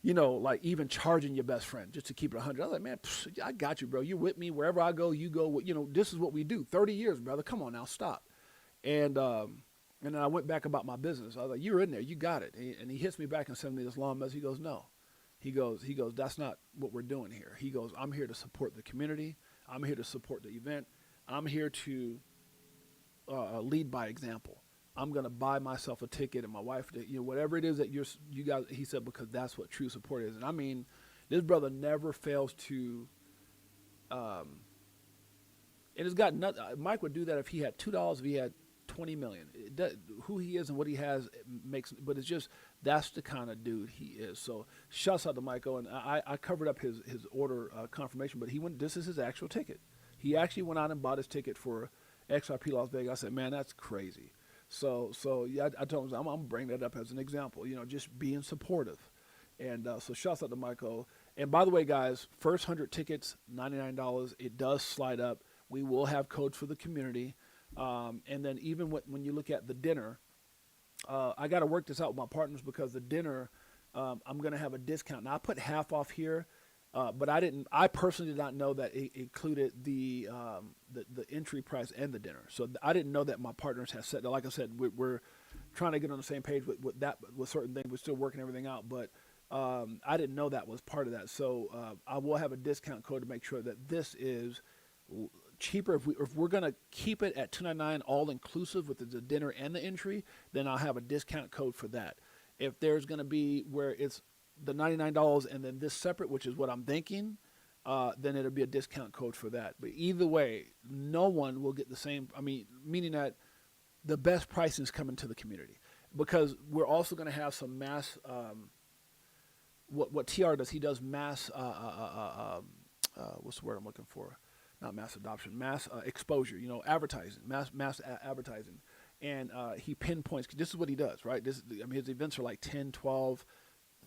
even charging your best friend just to keep it 100. I was like, man, I got you, bro. You with me. Wherever I go, you go. This is what we do. 30 years, brother. Come on now, stop. And then I went back about my business. I was like, you're in there. You got it. And he hits me back and sends me this long message. He goes, no. He goes, that's not what we're doing here. He goes, I'm here to support the community. I'm here to support the event. I'm here to lead by example. I'm going to buy myself a ticket and my wife, whatever it is that you guys, he said, because that's what true support is. And I mean, this brother never fails to, and it's got nothing. Mike would do that if he had $2, if he had 20 million. Who he is and what he has but it's just, that's the kind of dude he is. So shouts out to Michael. And I covered up his order confirmation, but this is his actual ticket. He actually went out and bought his ticket for XRP Las Vegas. I said, man, that's crazy. So yeah, I told him, I'm going to bring that up as an example, just being supportive. And so shouts out to Michael. And by the way, guys, first 100 tickets, $99. It does slide up. We will have codes for the community. And then even when you look at the dinner, I got to work this out with my partners because the dinner, I'm going to have a discount. Now, I put half off here. But I personally did not know that it included the entry price and the dinner. So I didn't know that my partners have set that. Like I said, we're trying to get on the same page with certain things. We're still working everything out, but I didn't know that was part of that. So I will have a discount code to make sure that this is cheaper. If we're gonna keep it at $299 all inclusive with the dinner and the entry, then I'll have a discount code for that. If there's gonna be where it's the $99 and then this separate, which is what I'm thinking, then it'll be a discount code for that. But either way, no one will get the same. I mean, meaning that the best pricing is coming to the community, because we're also going to have some mass. What TR does, he does mass. What's the word I'm looking for? Not mass adoption, mass exposure. You know, advertising, mass advertising, and he pinpoints. This is what he does, right? His events are like 10, 12.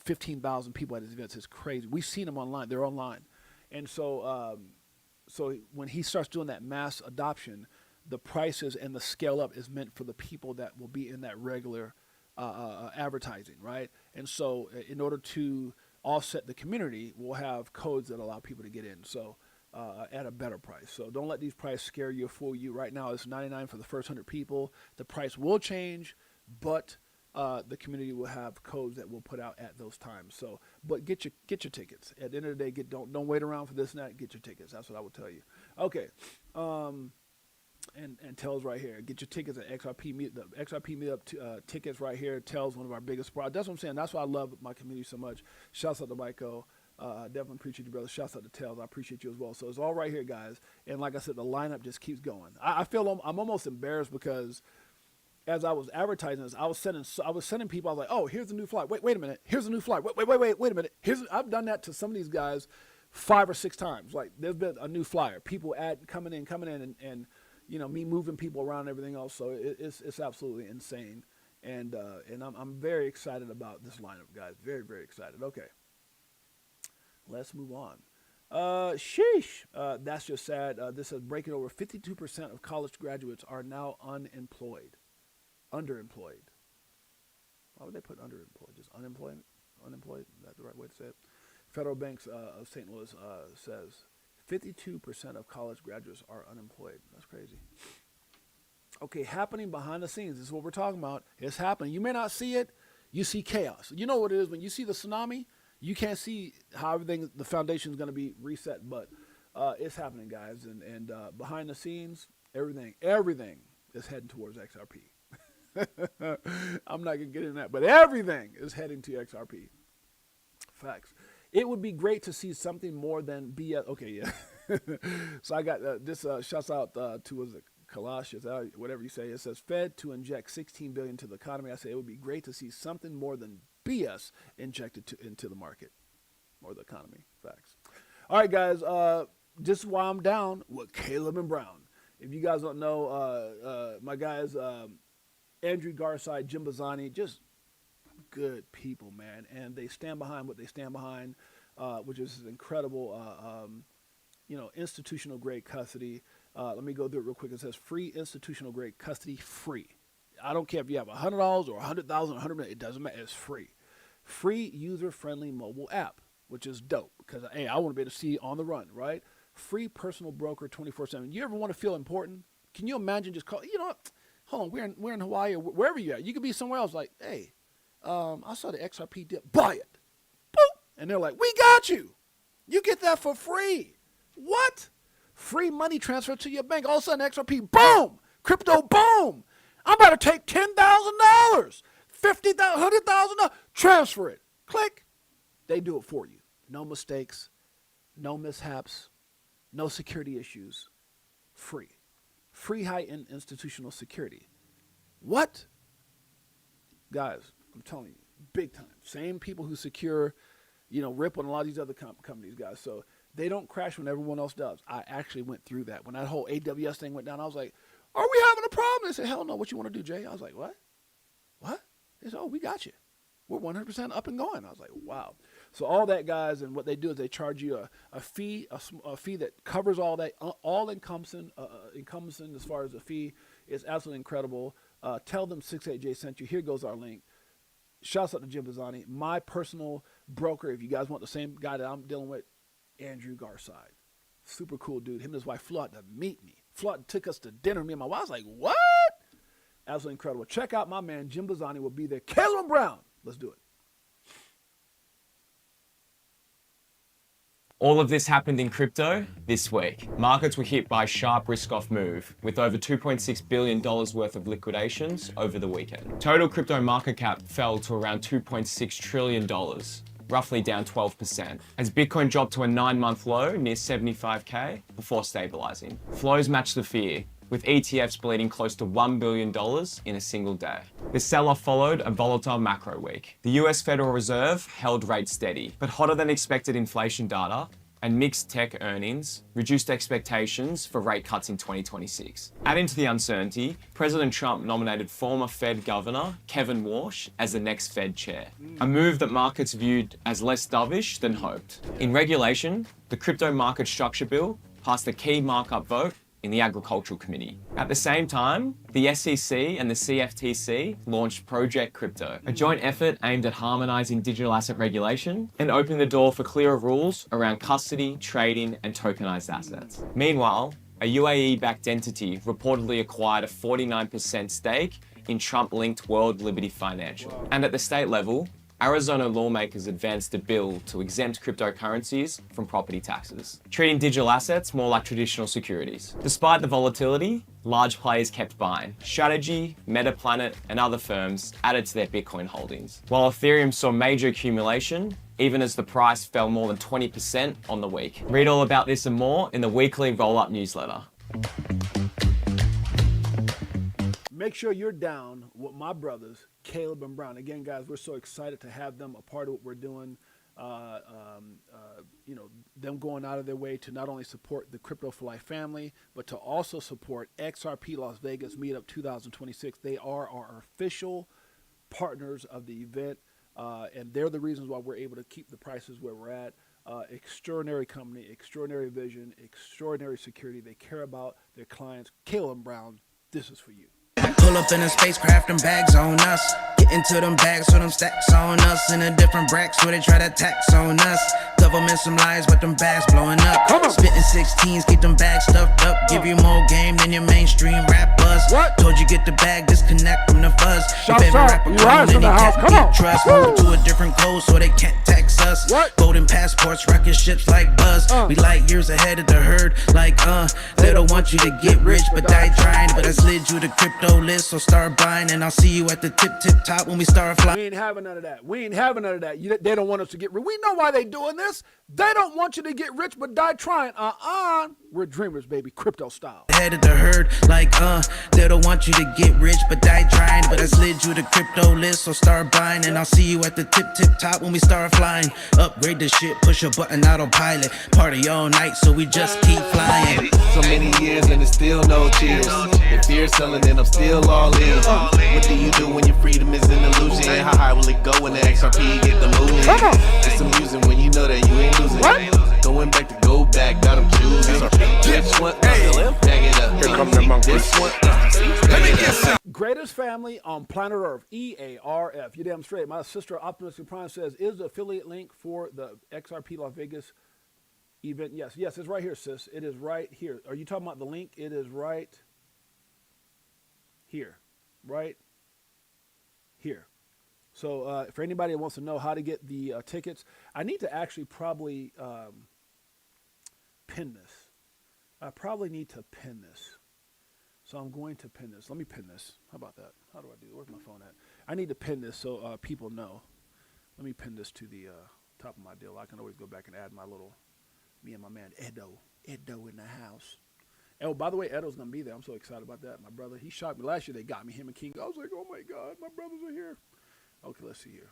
15,000 people at his events. It's crazy. We've seen them online. They're online. And so when he starts doing that mass adoption, the prices and the scale up is meant for the people that will be in that regular advertising, right? And so in order to offset the community, we'll have codes that allow people to get in. So at a better price. So don't let these prices scare you or fool you. Right now it's $99 for the first 100 people. The price will change, but the community will have codes that we'll put out at those times. So, but get your tickets. At the end of the day, don't wait around for this and that. Get your tickets. That's what I would tell you. Okay, and tells right here. Get your tickets at XRP the XRP meetup tickets right here. Tells one of our biggest products. That's what I'm saying. That's why I love my community so much. Shouts out to Michael. Definitely appreciate you, brother. Shouts out to Tells. I appreciate you as well. So it's all right here, guys. And like I said, the lineup just keeps going. I feel I'm almost embarrassed because as I was advertising this, I was sending people. I was like, "Oh, here's a new flight. Wait a minute. Here's a new flight. Wait a minute. I've done that to some of these guys 5 or 6 times. Like, there's been a new flyer. People coming in, and you know, me moving people around and everything else. So it's absolutely insane. And I'm very excited about this lineup, guys. Very, very excited. Okay, let's move on. Sheesh. That's just sad. This says breaking over 52% of college graduates are now underemployed. Why would they put underemployed? Just unemployed? Unemployed? Is that the right way to say it? Federal Banks of St. Louis says 52% of college graduates are unemployed. That's crazy. Okay, happening behind the scenes. This is what we're talking about. It's happening. You may not see it. You see chaos. You know what it is when you see the tsunami? You can't see how the foundation is going to be reset, but it's happening, guys. And behind the scenes, everything is heading towards XRP. I'm not going to get into that, but everything is heading to XRP. Facts. It would be great to see something more than BS. Okay, yeah. So I got this shouts out to, was it Kalash, whatever you say. It says Fed to inject $16 billion to the economy. I say it would be great to see something more than BS injected into the market or the economy. Facts. All right, guys. This is why I'm down with Caleb and Brown. If you guys don't know, my guys, Andrew Garside, Jim Bazzani, just good people, man. And they stand behind what they stand behind, which is incredible, institutional grade custody. Let me go through it real quick. It says free institutional grade custody, free. I don't care if you have $100 or $100,000 or $100 million. It doesn't matter. It's free. Free user-friendly mobile app, which is dope because, hey, I want to be able to see on the run, right? Free personal broker 24/7. You ever want to feel important? Can you imagine just call, you know what? Hold on, we're in Hawaii or wherever you're at. You could be somewhere else like, hey, I saw the XRP dip. Buy it. Boop. And they're like, we got you. You get that for free. What? Free money transfer to your bank. All of a sudden, XRP, boom. Crypto, boom. I'm about to take $10,000, $50,000, $100,000. Transfer it. Click. They do it for you. No mistakes. No mishaps. No security issues. Free. Free high-end institutional security. What? Guys, I'm telling you, big time. Same people who secure, Ripple and a lot of these other companies, guys. So they don't crash when everyone else does. I actually went through that. When that whole AWS thing went down, I was like, are we having a problem? They said, hell no, what you want to do, Jay? I was like, what? What? They said, oh, we got you. We're 100% up and going. I was like, wow. So all that, guys, and what they do is they charge you a fee, a fee that covers all that, all encompassing as far as the fee. Is absolutely incredible. Tell them 68J sent you. Here goes our link. Shouts out to Jim Bazzani, my personal broker. If you guys want the same guy that I'm dealing with, Andrew Garside. Super cool dude. Him and his wife flew out to meet me. Flew out and took us to dinner. Me and my wife was like, what? Absolutely incredible. Check out my man, Jim Bazzani will be there. Caleb Brown. Let's do it. All of this happened in crypto this week. Markets were hit by a sharp risk-off move, with over $2.6 billion worth of liquidations over the weekend. Total crypto market cap fell to around $2.6 trillion, roughly down 12%, as Bitcoin dropped to a 9-month low near 75K before stabilizing. Flows matched the fear, with ETFs bleeding close to $1 billion in a single day. The sell-off followed a volatile macro week. The US Federal Reserve held rates steady, but hotter than expected inflation data and mixed tech earnings reduced expectations for rate cuts in 2026. Adding to the uncertainty, President Trump nominated former Fed Governor Kevin Warsh as the next Fed chair, a move that markets viewed as less dovish than hoped. In regulation, the Crypto Market Structure Bill passed a key markup vote in the Agricultural Committee. At the same time, the SEC and the CFTC launched Project Crypto, a joint effort aimed at harmonizing digital asset regulation and opening the door for clearer rules around custody, trading, and tokenized assets. Meanwhile, a UAE-backed entity reportedly acquired a 49% stake in Trump-linked World Liberty Financial. And at the state level, Arizona lawmakers advanced a bill to exempt cryptocurrencies from property taxes, treating digital assets more like traditional securities. Despite the volatility, large players kept buying. Strategy, Metaplanet, and other firms added to their Bitcoin holdings, while Ethereum saw major accumulation, even as the price fell more than 20% on the week. Read all about this and more in the weekly roll-up newsletter. Make sure you're down with my brothers, Caleb and Brown. Again, guys, we're so excited to have them a part of what we're doing. Them going out of their way to not only support the Crypto for Life family, but to also support XRP Las Vegas Meetup 2026. They are our official partners of the event, and they're the reasons why we're able to keep the prices where we're at. Extraordinary company, extraordinary vision, extraordinary security. They care about their clients. Caleb Brown, this is for you. Pull up in a spacecraft and bags on us. Get into them bags so them stacks on us. In a different bracks where they try to tax on us. Government some lies but them bags blowing up. Spitting 16s, keep them bags stuffed up. Give you more game than your mainstream rap buzz. What? Told you get the bag, disconnect from the fuzz. Your Shout favorite out. rapper You come rise and in he the house. can't Come on. get trust. Woo. Move to a different code so they can't tax us. What? Golden passports, rocket ships like Buzz. We like years ahead of the herd. Like they don't want you to get rich but die trying. But I slid you the crypto list, so start buying. And I'll see you at the tip top when we start flying. We ain't having none of that. We ain't having none of that. They don't want us to get rich. We know why they doing this. They don't want you to get rich but die trying. We're dreamers, baby. Crypto style. Head of the herd, like they don't want you to get rich but die trying. But I slid you the crypto list, so start buying. And I'll see you at the tip top when we start flying. Upgrade the shit, push a button, autopilot. Party all night, so we just keep flying. So many years and it's still no cheers. If you're selling and I'm still all in. What do you do when your freedom is an illusion? How high will it go when the XRP get the moving? It's amusing when you know that you ain't losing. Going back to go back, got them choosing. This one, bag it up. Here come the monkey. This one, let me get some. Greatest family on planet Earth. EARF. You damn straight. My sister Optimistic Prime says, is the affiliate link for the XRP Las Vegas event? Yes, it's right here, sis. It is right here. Are you talking about the link? It is right here. Right here. So for anybody that wants to know how to get the tickets, I need to actually probably pin this. I probably need to pin this. So I'm going to pin this. Let me pin this. How about that? How do I do it? Where's my phone at? I need to pin this so people know. Let me pin this to the top of my deal. I can always go back and add my little, me and my man Edo in the house. Oh, by the way, Edo's going to be there. I'm so excited about that. My brother, he shot me. Last year they got me, him and King. I was like, oh my God, my brothers are here. Okay, let's see here.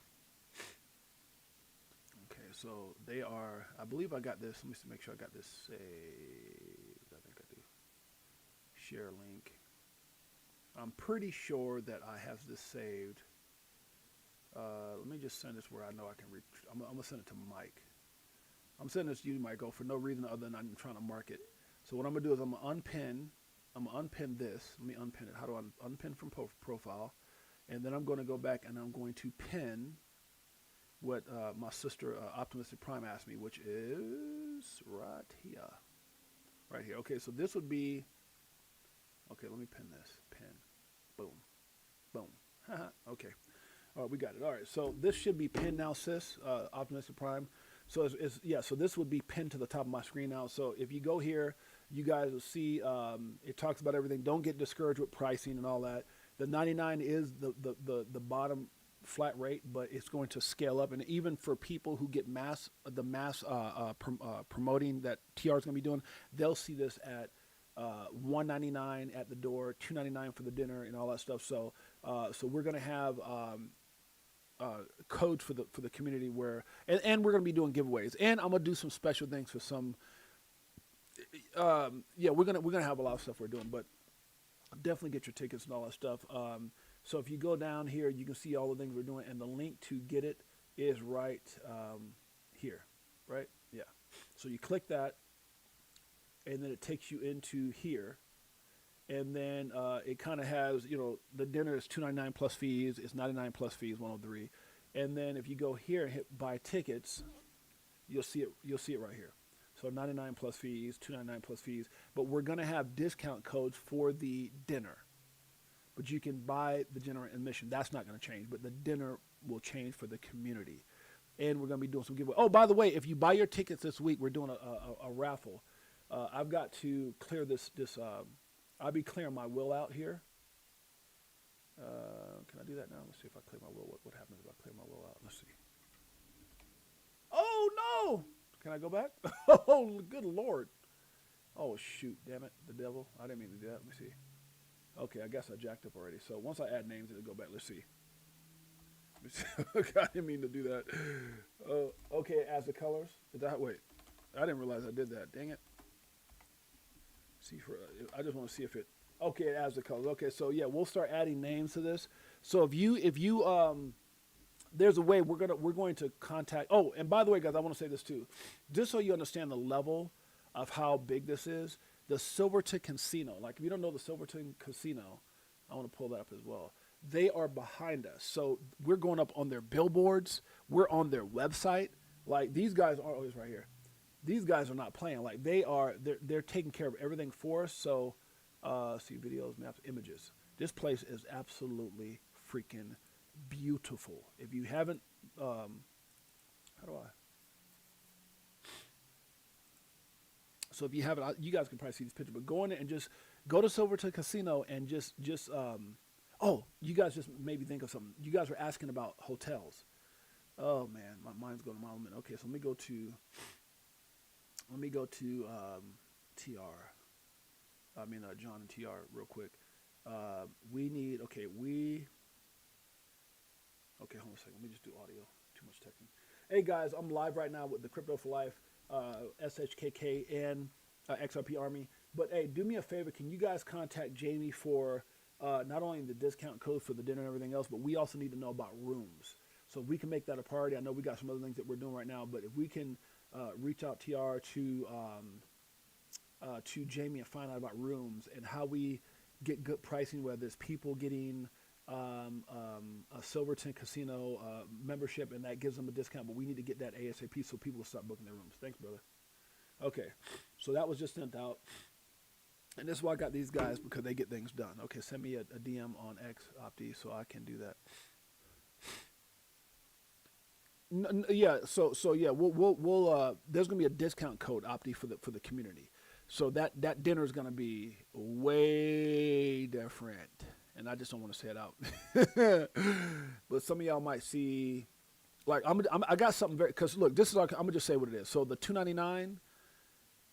Okay, so they are, I believe I got this. Let me see, make sure I got this saved. I think I do. Share link. I'm pretty sure that I have this saved. Let me just send this where I know I can reach. I'm going to send it to Mike. I'm sending this to you, Michael, for no reason other than I'm trying to mark it. So what I'm going to do is I'm going to unpin this. Let me unpin it. How do I unpin from profile? And then I'm going to go back and I'm going to pin what my sister Optimistic Prime asked me, which is right here. Right here. Okay, so this would be, okay, let me pin this. Pin. Boom. Boom. Okay. All right, we got it. All right, so this should be pinned now, sis, Optimistic Prime. So yeah, so this would be pinned to the top of my screen now. So if you go here, you guys will see it talks about everything. Don't get discouraged with pricing and all that. The 99 is the bottom flat rate, but it's going to scale up. And even for people who get mass promoting that TR is going to be doing, they'll see this at $199 at the door, $299 for the dinner, and all that stuff. So so we're going to have codes for the community where, and we're going to be doing giveaways, and I'm going to do some special things for some. Yeah, we're gonna have a lot of stuff we're doing, but definitely get your tickets and all that stuff. So if you go down here, you can see all the things we're doing, and the link to get it is right here, right? Yeah. So you click that, and then it takes you into here, and then it kind of has, you know, the dinner is $299 plus fees, it's $99 plus fees, 103, and then if you go here and hit buy tickets, you'll see it right here. So 99 plus fees, 299 plus fees, but we're gonna have discount codes for the dinner. But you can buy the dinner admission. That's not gonna change, but the dinner will change for the community. And we're gonna be doing some giveaway. Oh, by the way, if you buy your tickets this week, we're doing a raffle. I've got to clear this. I'll be clearing my will out here. Can I do that now? Let's see if I clear my will. What happens if I clear my will out? Let's see. Oh no! Can I go back? Oh, good Lord. Oh, shoot. Damn it. The devil. I didn't mean to do that. Let me see. Okay, I guess I jacked up already. So once I add names, it'll go back. Let's see. Okay, I didn't mean to do that. Okay, as the colors. Is that, wait. I didn't realize I did that. Dang it. See, I just want to see if it. Okay, it adds the colors. Okay, so yeah, we'll start adding names to this. So if you there's a way we're going to contact. Oh, and by the way, guys, I want to say this too, just so you understand the level of how big this is. The Silverton Casino, like if you don't know the Silverton Casino, I want to pull that up as well. They are behind us, so we're going up on their billboards. We're on their website. Like these guys are always right here. These guys are not playing. Like they're taking care of everything for us. So, see videos, maps, images. This place is absolutely freaking beautiful. If you haven't, how do I? So if you haven't, you guys can probably see this picture. But go in there and just go to Silverton Casino and just oh, you guys just maybe think of something. You guys were asking about hotels. Oh man, my mind's going a mile a minute. Okay, so let me go to TR. I mean John and TR real quick. We need Okay, hold on a second. Let me just do audio. Too much texting. Hey guys, I'm live right now with the Crypto for Life, SHKK, and XRP Army. But hey, do me a favor. Can you guys contact Jamie for not only the discount code for the dinner and everything else, but we also need to know about rooms. So if we can make that a priority. I know we got some other things that we're doing right now, but if we can reach out TR to Jamie and find out about rooms and how we get good pricing, whether it's people getting a Silverton Casino membership, and that gives them a discount, but we need to get that ASAP so people will start booking their rooms. Thanks, brother. Okay, so that was just sent out, and this is why I got these guys, because they get things done. Okay, send me a DM on X Opti so I can do that. Yeah, so yeah, we'll there's gonna be a discount code Opti for the community, so that dinner is gonna be way different. And I just don't want to say it out. But some of y'all might see, like, I got something very, because look, this is, I'm going to just say what it is. So the $299,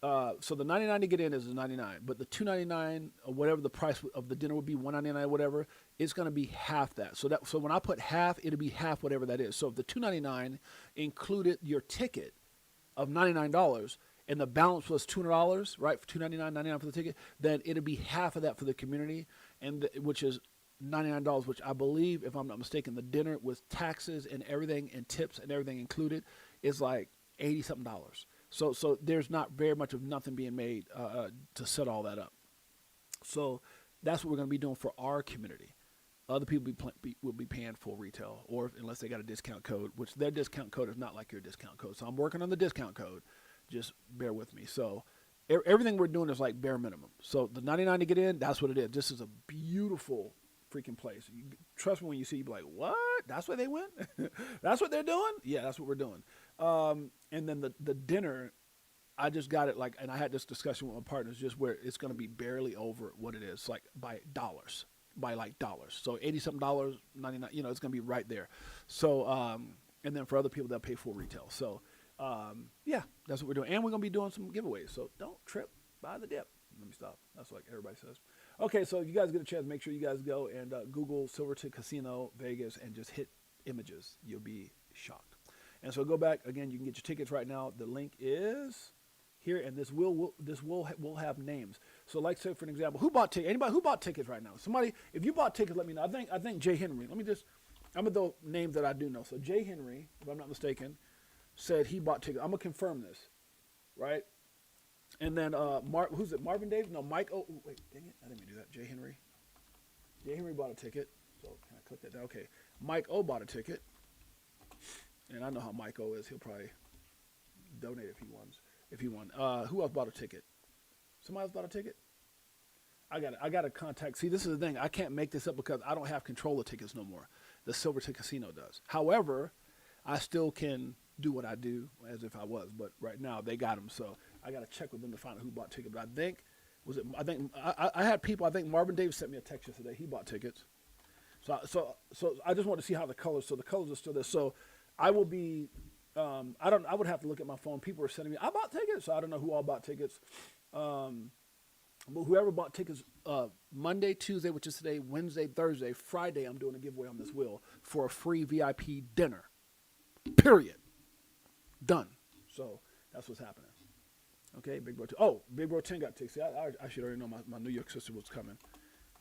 so the $99 to get in is the $99, but the $299, or whatever the price of the dinner would be, $199, whatever, it's going to be half that. So when I put half, it'll be half whatever that is. So if the $299 included your ticket of $99, and the balance was $200, right, for $299, $99 for the ticket, then it'll be half of that for the community, and which is $99, which I believe, if I'm not mistaken, the dinner with taxes and everything and tips and everything included is like $80-something. So there's not very much of nothing being made to set all that up. So that's what we're going to be doing for our community. Other people will be paying full retail, or unless they got a discount code, which their discount code is not like your discount code. So I'm working on the discount code. Just bear with me. So everything we're doing is like bare minimum. So the 99 to get in, that's what it is. This is a beautiful freaking place. Trust me when you see, you be like, what? That's where they went? That's what they're doing? Yeah, that's what we're doing. And then the dinner, I just got it and I had this discussion with my partners, just where it's going to be barely over what it is, like by dollars. So $80-something, 99, it's going to be right there. So, and then for other people, they'll pay full retail. So, yeah, that's what we're doing. And we're going to be doing some giveaways. So don't trip, buy the dip. Let me stop. That's like everybody says. Okay, so if you guys get a chance, make sure you guys go and Google Silverton Casino Vegas and just hit images. You'll be shocked. And so go back again. You can get your tickets right now. The link is here, and this will have names. So, like, say for an example, who bought tickets? Anybody who bought tickets right now? Somebody, if you bought tickets, let me know. I think Jay Henry. I'm gonna throw names that I do know. So Jay Henry, if I'm not mistaken, said he bought tickets. I'm gonna confirm this, right? And then who's it? Marvin Davis? No, Mike. Oh, wait, dang it! I didn't mean to do that. Jay Henry. Jay Henry bought a ticket. So can I click that down? Okay. Mike O bought a ticket, and I know how Mike O is. He'll probably donate if he won. Who else bought a ticket? Somebody else bought a ticket? I got to contact. See, this is the thing. I can't make this up because I don't have control of tickets no more. The Silverton Casino does. However, I still can do what I do as if I was. But right now they got them, so I got to check with them to find out who bought tickets. But I had people. I think Marvin Davis sent me a text yesterday. He bought tickets. So I just want to see how the colors. So the colors are still there. So I will be. I would have to look at my phone. People are sending me. I bought tickets. So I don't know who all bought tickets. But whoever bought tickets Monday, Tuesday, which is today, Wednesday, Thursday, Friday, I'm doing a giveaway on this wheel for a free VIP dinner. Period. Done. So that's what's happening. Okay, Big Bro 10. Oh, Big Bro 10 got tickets. See, I should already know my New York sister was coming.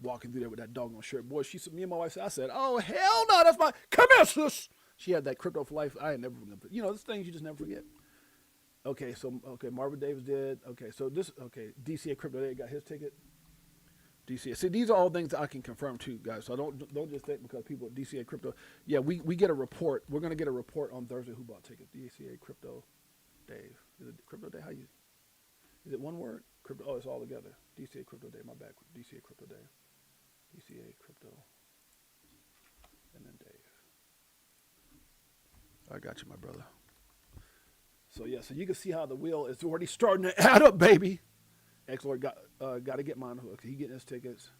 Walking through there with that doggone shirt. Boy, me and my wife said, I said, oh, hell no, that's my, come here, sis. She had that crypto for life. I ain't never forget. This things you just never forget. Okay, Marvin Davis did. Okay, DCA Crypto Day got his ticket. DCA. See, these are all things that I can confirm too, guys. So don't just think because people at DCA Crypto. Yeah, we get a report. We're gonna get a report on Thursday who bought tickets. DCA Crypto Day. Is it Crypto Day? Is it one word? Crypto. Oh, it's all together. DCA Crypto Day. My bad. DCA Crypto Day. DCA Crypto. And then Dave. I got you, my brother. So yeah, so you can see how the wheel is already starting to add up, baby. X-Lord got to get mine hooked. He getting his tickets.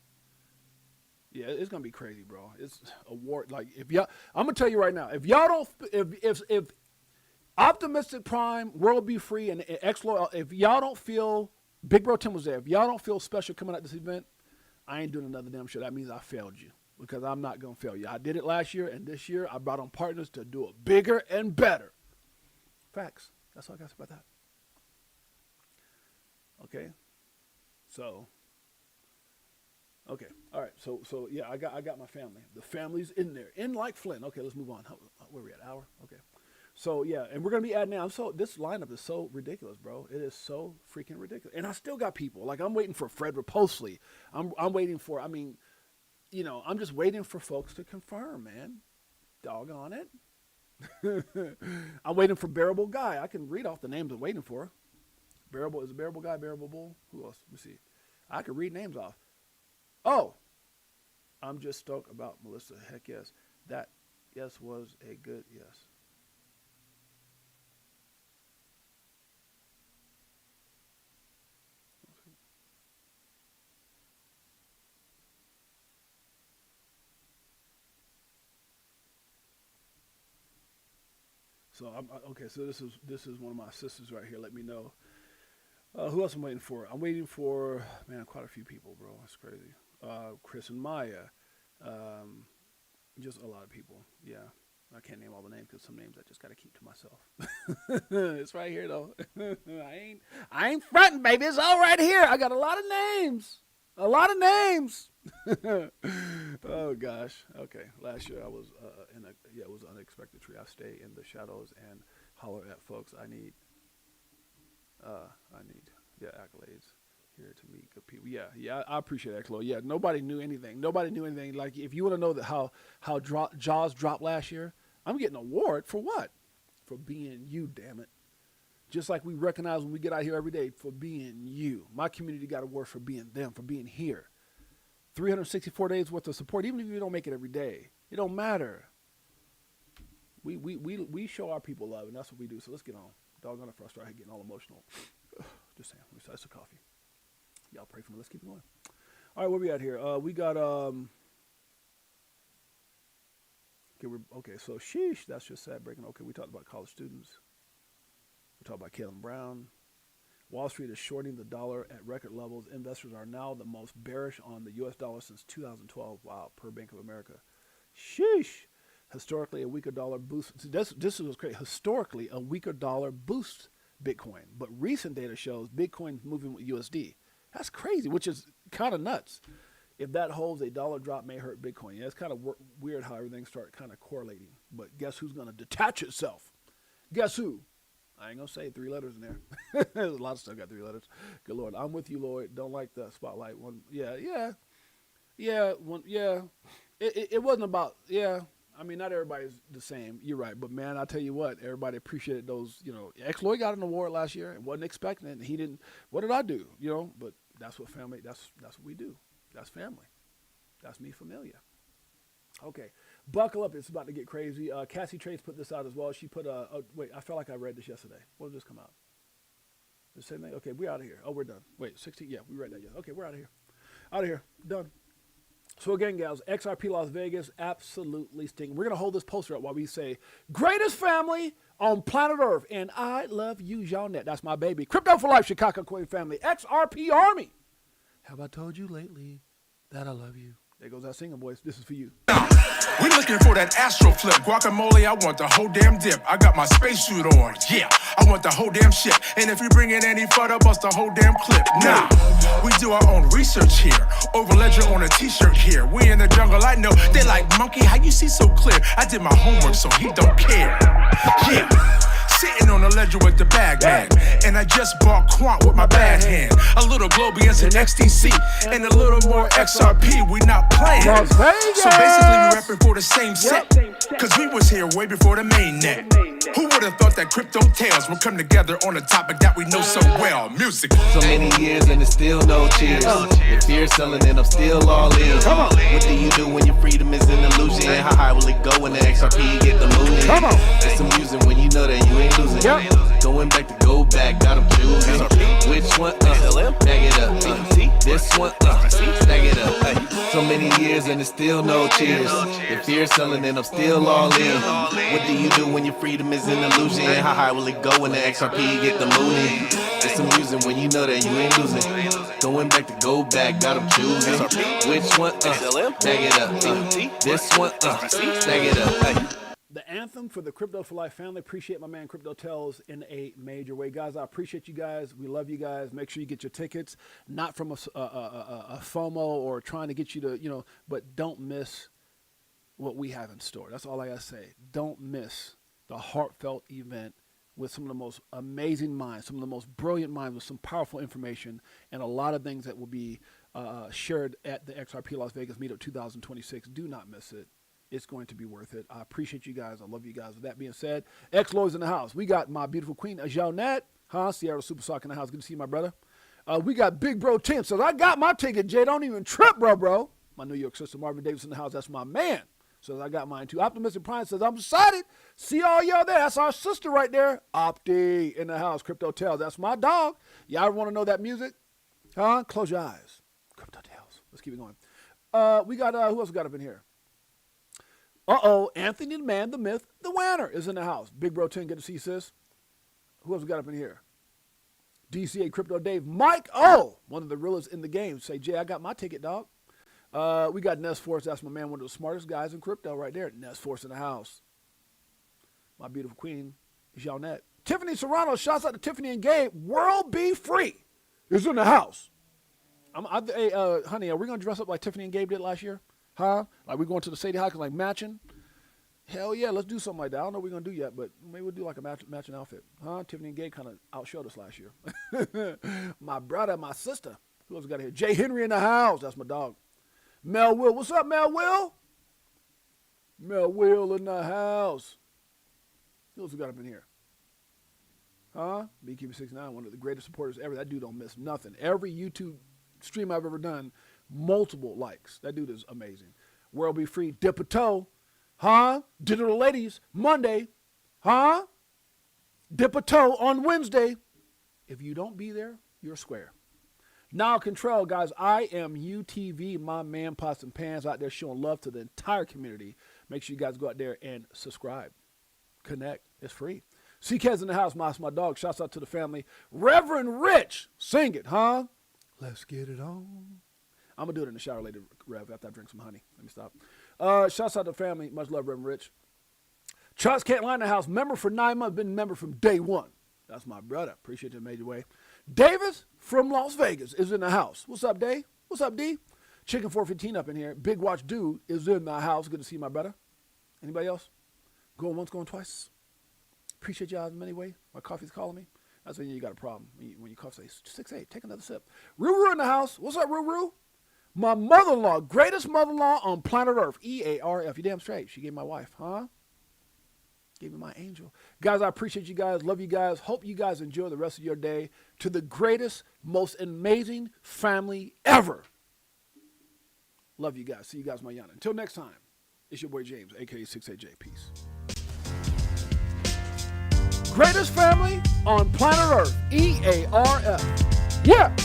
Yeah, it's gonna be crazy, bro. It's a war. Like if y'all, I'm gonna tell you right now, if y'all don't, if Optimistic Prime, World Be Free, and X-Lord, if y'all don't feel, Big Bro Tim was there. If y'all don't feel special coming at this event, I ain't doing another damn show. That means I failed you because I'm not gonna fail you. I did it last year, and this year I brought on partners to do it bigger and better. Facts. That's all I got to say about that. Okay. So. Okay. All right. So yeah, I got my family. The family's in there. In like Flynn. Okay, let's move on. Where are we at? Hour? Okay. So yeah, and we're gonna be adding now. This lineup is so ridiculous, bro. It is so freaking ridiculous. And I still got people. Like I'm waiting for Fred Raposley. I'm waiting for. I'm just waiting for folks to confirm, man. Doggone it. I'm waiting for Bearable Guy. I can read off the names I'm waiting for. Bearable is a Bearable Guy, Bearable Bull. Who else? Let me see. I can read names off. Oh, I'm just stoked about Melissa. Heck yes. That yes was a good yes. So okay. So this is one of my sisters right here. Let me know. Who else I'm waiting for? I'm waiting for quite a few people, bro. It's crazy. Chris and Maya. Just a lot of people. Yeah. I can't name all the names because some names I just gotta keep to myself. It's right here though. I ain't fronting, baby. It's all right here. I got a lot of names. A lot of names. Oh gosh. Okay. Last year I was it was an unexpected tree. I stay in the shadows and holler at folks. I need accolades. here to meet good people. Yeah, I appreciate that, Chloe. Yeah, nobody knew anything. Like, if you want to know that how Jaws dropped last year, I'm getting an award for what? For being you, damn it. Just like we recognize when we get out here every day for being you. My community got an award for being them, for being here. 364 days worth of support, even if you don't make it every day. It don't matter. We show our people love, and that's what we do. So let's get on. Doggone it, for us start getting all emotional. Just saying. Let me slice the coffee. Y'all pray for me. Let's keep going. All right, where we at here? We got okay. So sheesh, that's just sad breaking. Okay, we talked about college students. We talked about Caitlin Brown. Wall Street is shorting the dollar at record levels. Investors are now the most bearish on the U.S. dollar since 2012. Wow, per Bank of America. Sheesh. Historically, a weaker dollar boosts. This was great. Historically, a weaker dollar boosts Bitcoin, but recent data shows Bitcoin's moving with USD. That's crazy, which is kind of nuts. If that holds, a dollar drop may hurt Bitcoin. Yeah, it's kind of weird how everything started kind of correlating. But guess who's going to detach itself? Guess who? I ain't going to say 3 letters in there. There's a lot of stuff got 3 letters. Good Lord. I'm with you, Lloyd. Don't like the spotlight one. Yeah. It wasn't about, I mean, not everybody's the same. You're right. But, man, I tell you what, everybody appreciated those, X-Lloyd got an award last year and wasn't expecting it. And he didn't, what did I do? But that's what family, that's what we do. That's family. That's me familia. Okay. Buckle up. It's about to get crazy. Cassie Trace put this out as well. She put wait, I felt like I read this yesterday. When did this come out? The same thing? Okay, we're out of here. Oh, we're done. Wait, 16? Yeah, we read that. Yeah. Okay, we're out of here. Out of here. Done. So again, guys, XRP Las Vegas, absolutely stinking. We're going to hold this poster up while we say, greatest family on planet Earth. And I love you, Jeanette. That's my baby. Crypto for Life, Chicago Queen family. XRP Army. Have I told you lately that I love you? There goes that singing voice. This is for you. We looking for that astro flip. Guacamole, I want the whole damn dip. I got my spacesuit on. Yeah, I want the whole damn ship. And if you bring in any further, bust the whole damn clip. Nah, we do our own research here. Over ledger on a t-shirt here. We in the jungle, I know. They like, monkey, how you see so clear? I did my homework, so he don't care. Yeah. Sitting on the ledger with the bag man. And I just bought Quant with my bad hand. A little Globius and XTC. And a little more XRP. We not playing. So basically we repping for the same set. Cause we was here way before the main net. Who would have thought that crypto tales would come together on a topic that we know so well? Music. So many years and it's still no cheers. If you're selling it, I'm still all in. Come on. What do you do when your freedom is an illusion? How high will it go when the XRP get the moon in? Come on. It's amusing when you know that you ain't losing. Yep. Going back to go back, got 'em choosing. Which one? Bag it up. This one? Stack it up. So many years and it's still no cheers. If you're selling it, I'm still all in. What do you do when your freedom is an illusion? How high will it go when the XRP get the moon in? It's amusing when you know that you ain't losing. Going back to go back, got 'em choosing. Which one? Bag it up. This one? Stack it up. The anthem for the Crypto for Life family. Appreciate my man Crypto Tells in a major way. Guys, I appreciate you guys. We love you guys. Make sure you get your tickets, not from a FOMO or trying to get you to, but don't miss what we have in store. That's all I got to say. Don't miss the heartfelt event with some of the most amazing minds, some of the most brilliant minds with some powerful information and a lot of things that will be shared at the XRP Las Vegas Meetup 2026. Do not miss it. It's going to be worth it. I appreciate you guys. I love you guys. With that being said, X-Lloyd's in the house. We got my beautiful queen, Jeanette. Sierra Super Sock in the house. Good to see you, my brother. We got Big Bro Tim. Says, I got my ticket, Jay. Don't even trip, bro. My New York sister, Marvin Davis in the house. That's my man. Says, I got mine too. Optimistic Prime says, I'm excited. See all y'all there. That's our sister right there. Opti in the house. Crypto Tells. That's my dog. Y'all want to know that music? Close your eyes. Crypto Tells. Let's keep it going. We got, who else we got up in here? Anthony the Man, the Myth, the Wanner is in the house. Big Bro 10, good to see you, sis. Who else we got up in here? DCA Crypto Dave. Mike one of the realest in the game. Say, Jay, I got my ticket, dog. We got Ness Force. That's my man, one of the smartest guys in crypto right there. Ness Force in the house. My beautiful queen, Jeanette. Tiffany Serrano. Shouts out to Tiffany and Gabe. World Be Free is in the house. Hey, honey, are we going to dress up like Tiffany and Gabe did last year? Like we going to the Sadie Hawkins like matching? Hell yeah, let's do something like that. I don't know what we're going to do yet, but maybe we'll do like a matching outfit. Tiffany and Gabe kind of outshowed us last year. My brother, my sister. Who else got here? Jay Henry in the house. That's my dog. Mel Will. What's up, Mel Will? Mel Will in the house. Who else we got up in here? Huh? Beekeeper69, one of the greatest supporters ever. That dude don't miss nothing. Every YouTube stream I've ever done, multiple likes. That dude is amazing. World Be Free. Dip-a-toe. Huh? Digital Ladies. Monday. Huh? Dip-a-toe on Wednesday. If you don't be there, you're square. Now, Control, guys, I am UTV, my man, Pots and Pans, out there showing love to the entire community. Make sure you guys go out there and subscribe. Connect. It's free. CK's in the house, my dog. Shouts out to the family. Reverend Rich, sing it, huh? Let's get it on. I'm going to do it in the shower later, Rev, after I drink some honey. Let me stop. Shouts out to the family. Much love, Reverend Rich. Charles Can't Lie in the house. Member for 9 months. Been a member from day one. That's my brother. Appreciate you in a major way. Davis from Las Vegas is in the house. What's up, Dave? What's up, D? Chicken 415 up in here. Big Watch Dude is in the house. Good to see my brother. Anybody else? Going once, going twice. Appreciate y'all in many ways. My coffee's calling me. That's when you got a problem. When you cough, say 6-8. Take another sip. Ruru in the house. What's up, Ruru? My mother-in-law, greatest mother-in-law on planet Earth. EARF. You damn straight. She gave my wife, huh? Gave me my angel. Guys, I appreciate you guys. Love you guys. Hope you guys enjoy the rest of your day. To the greatest, most amazing family ever. Love you guys. See you guys mañana. Until next time, it's your boy James, a.k.a. 6AJ. Peace. Greatest family on planet Earth. EARF. Yeah.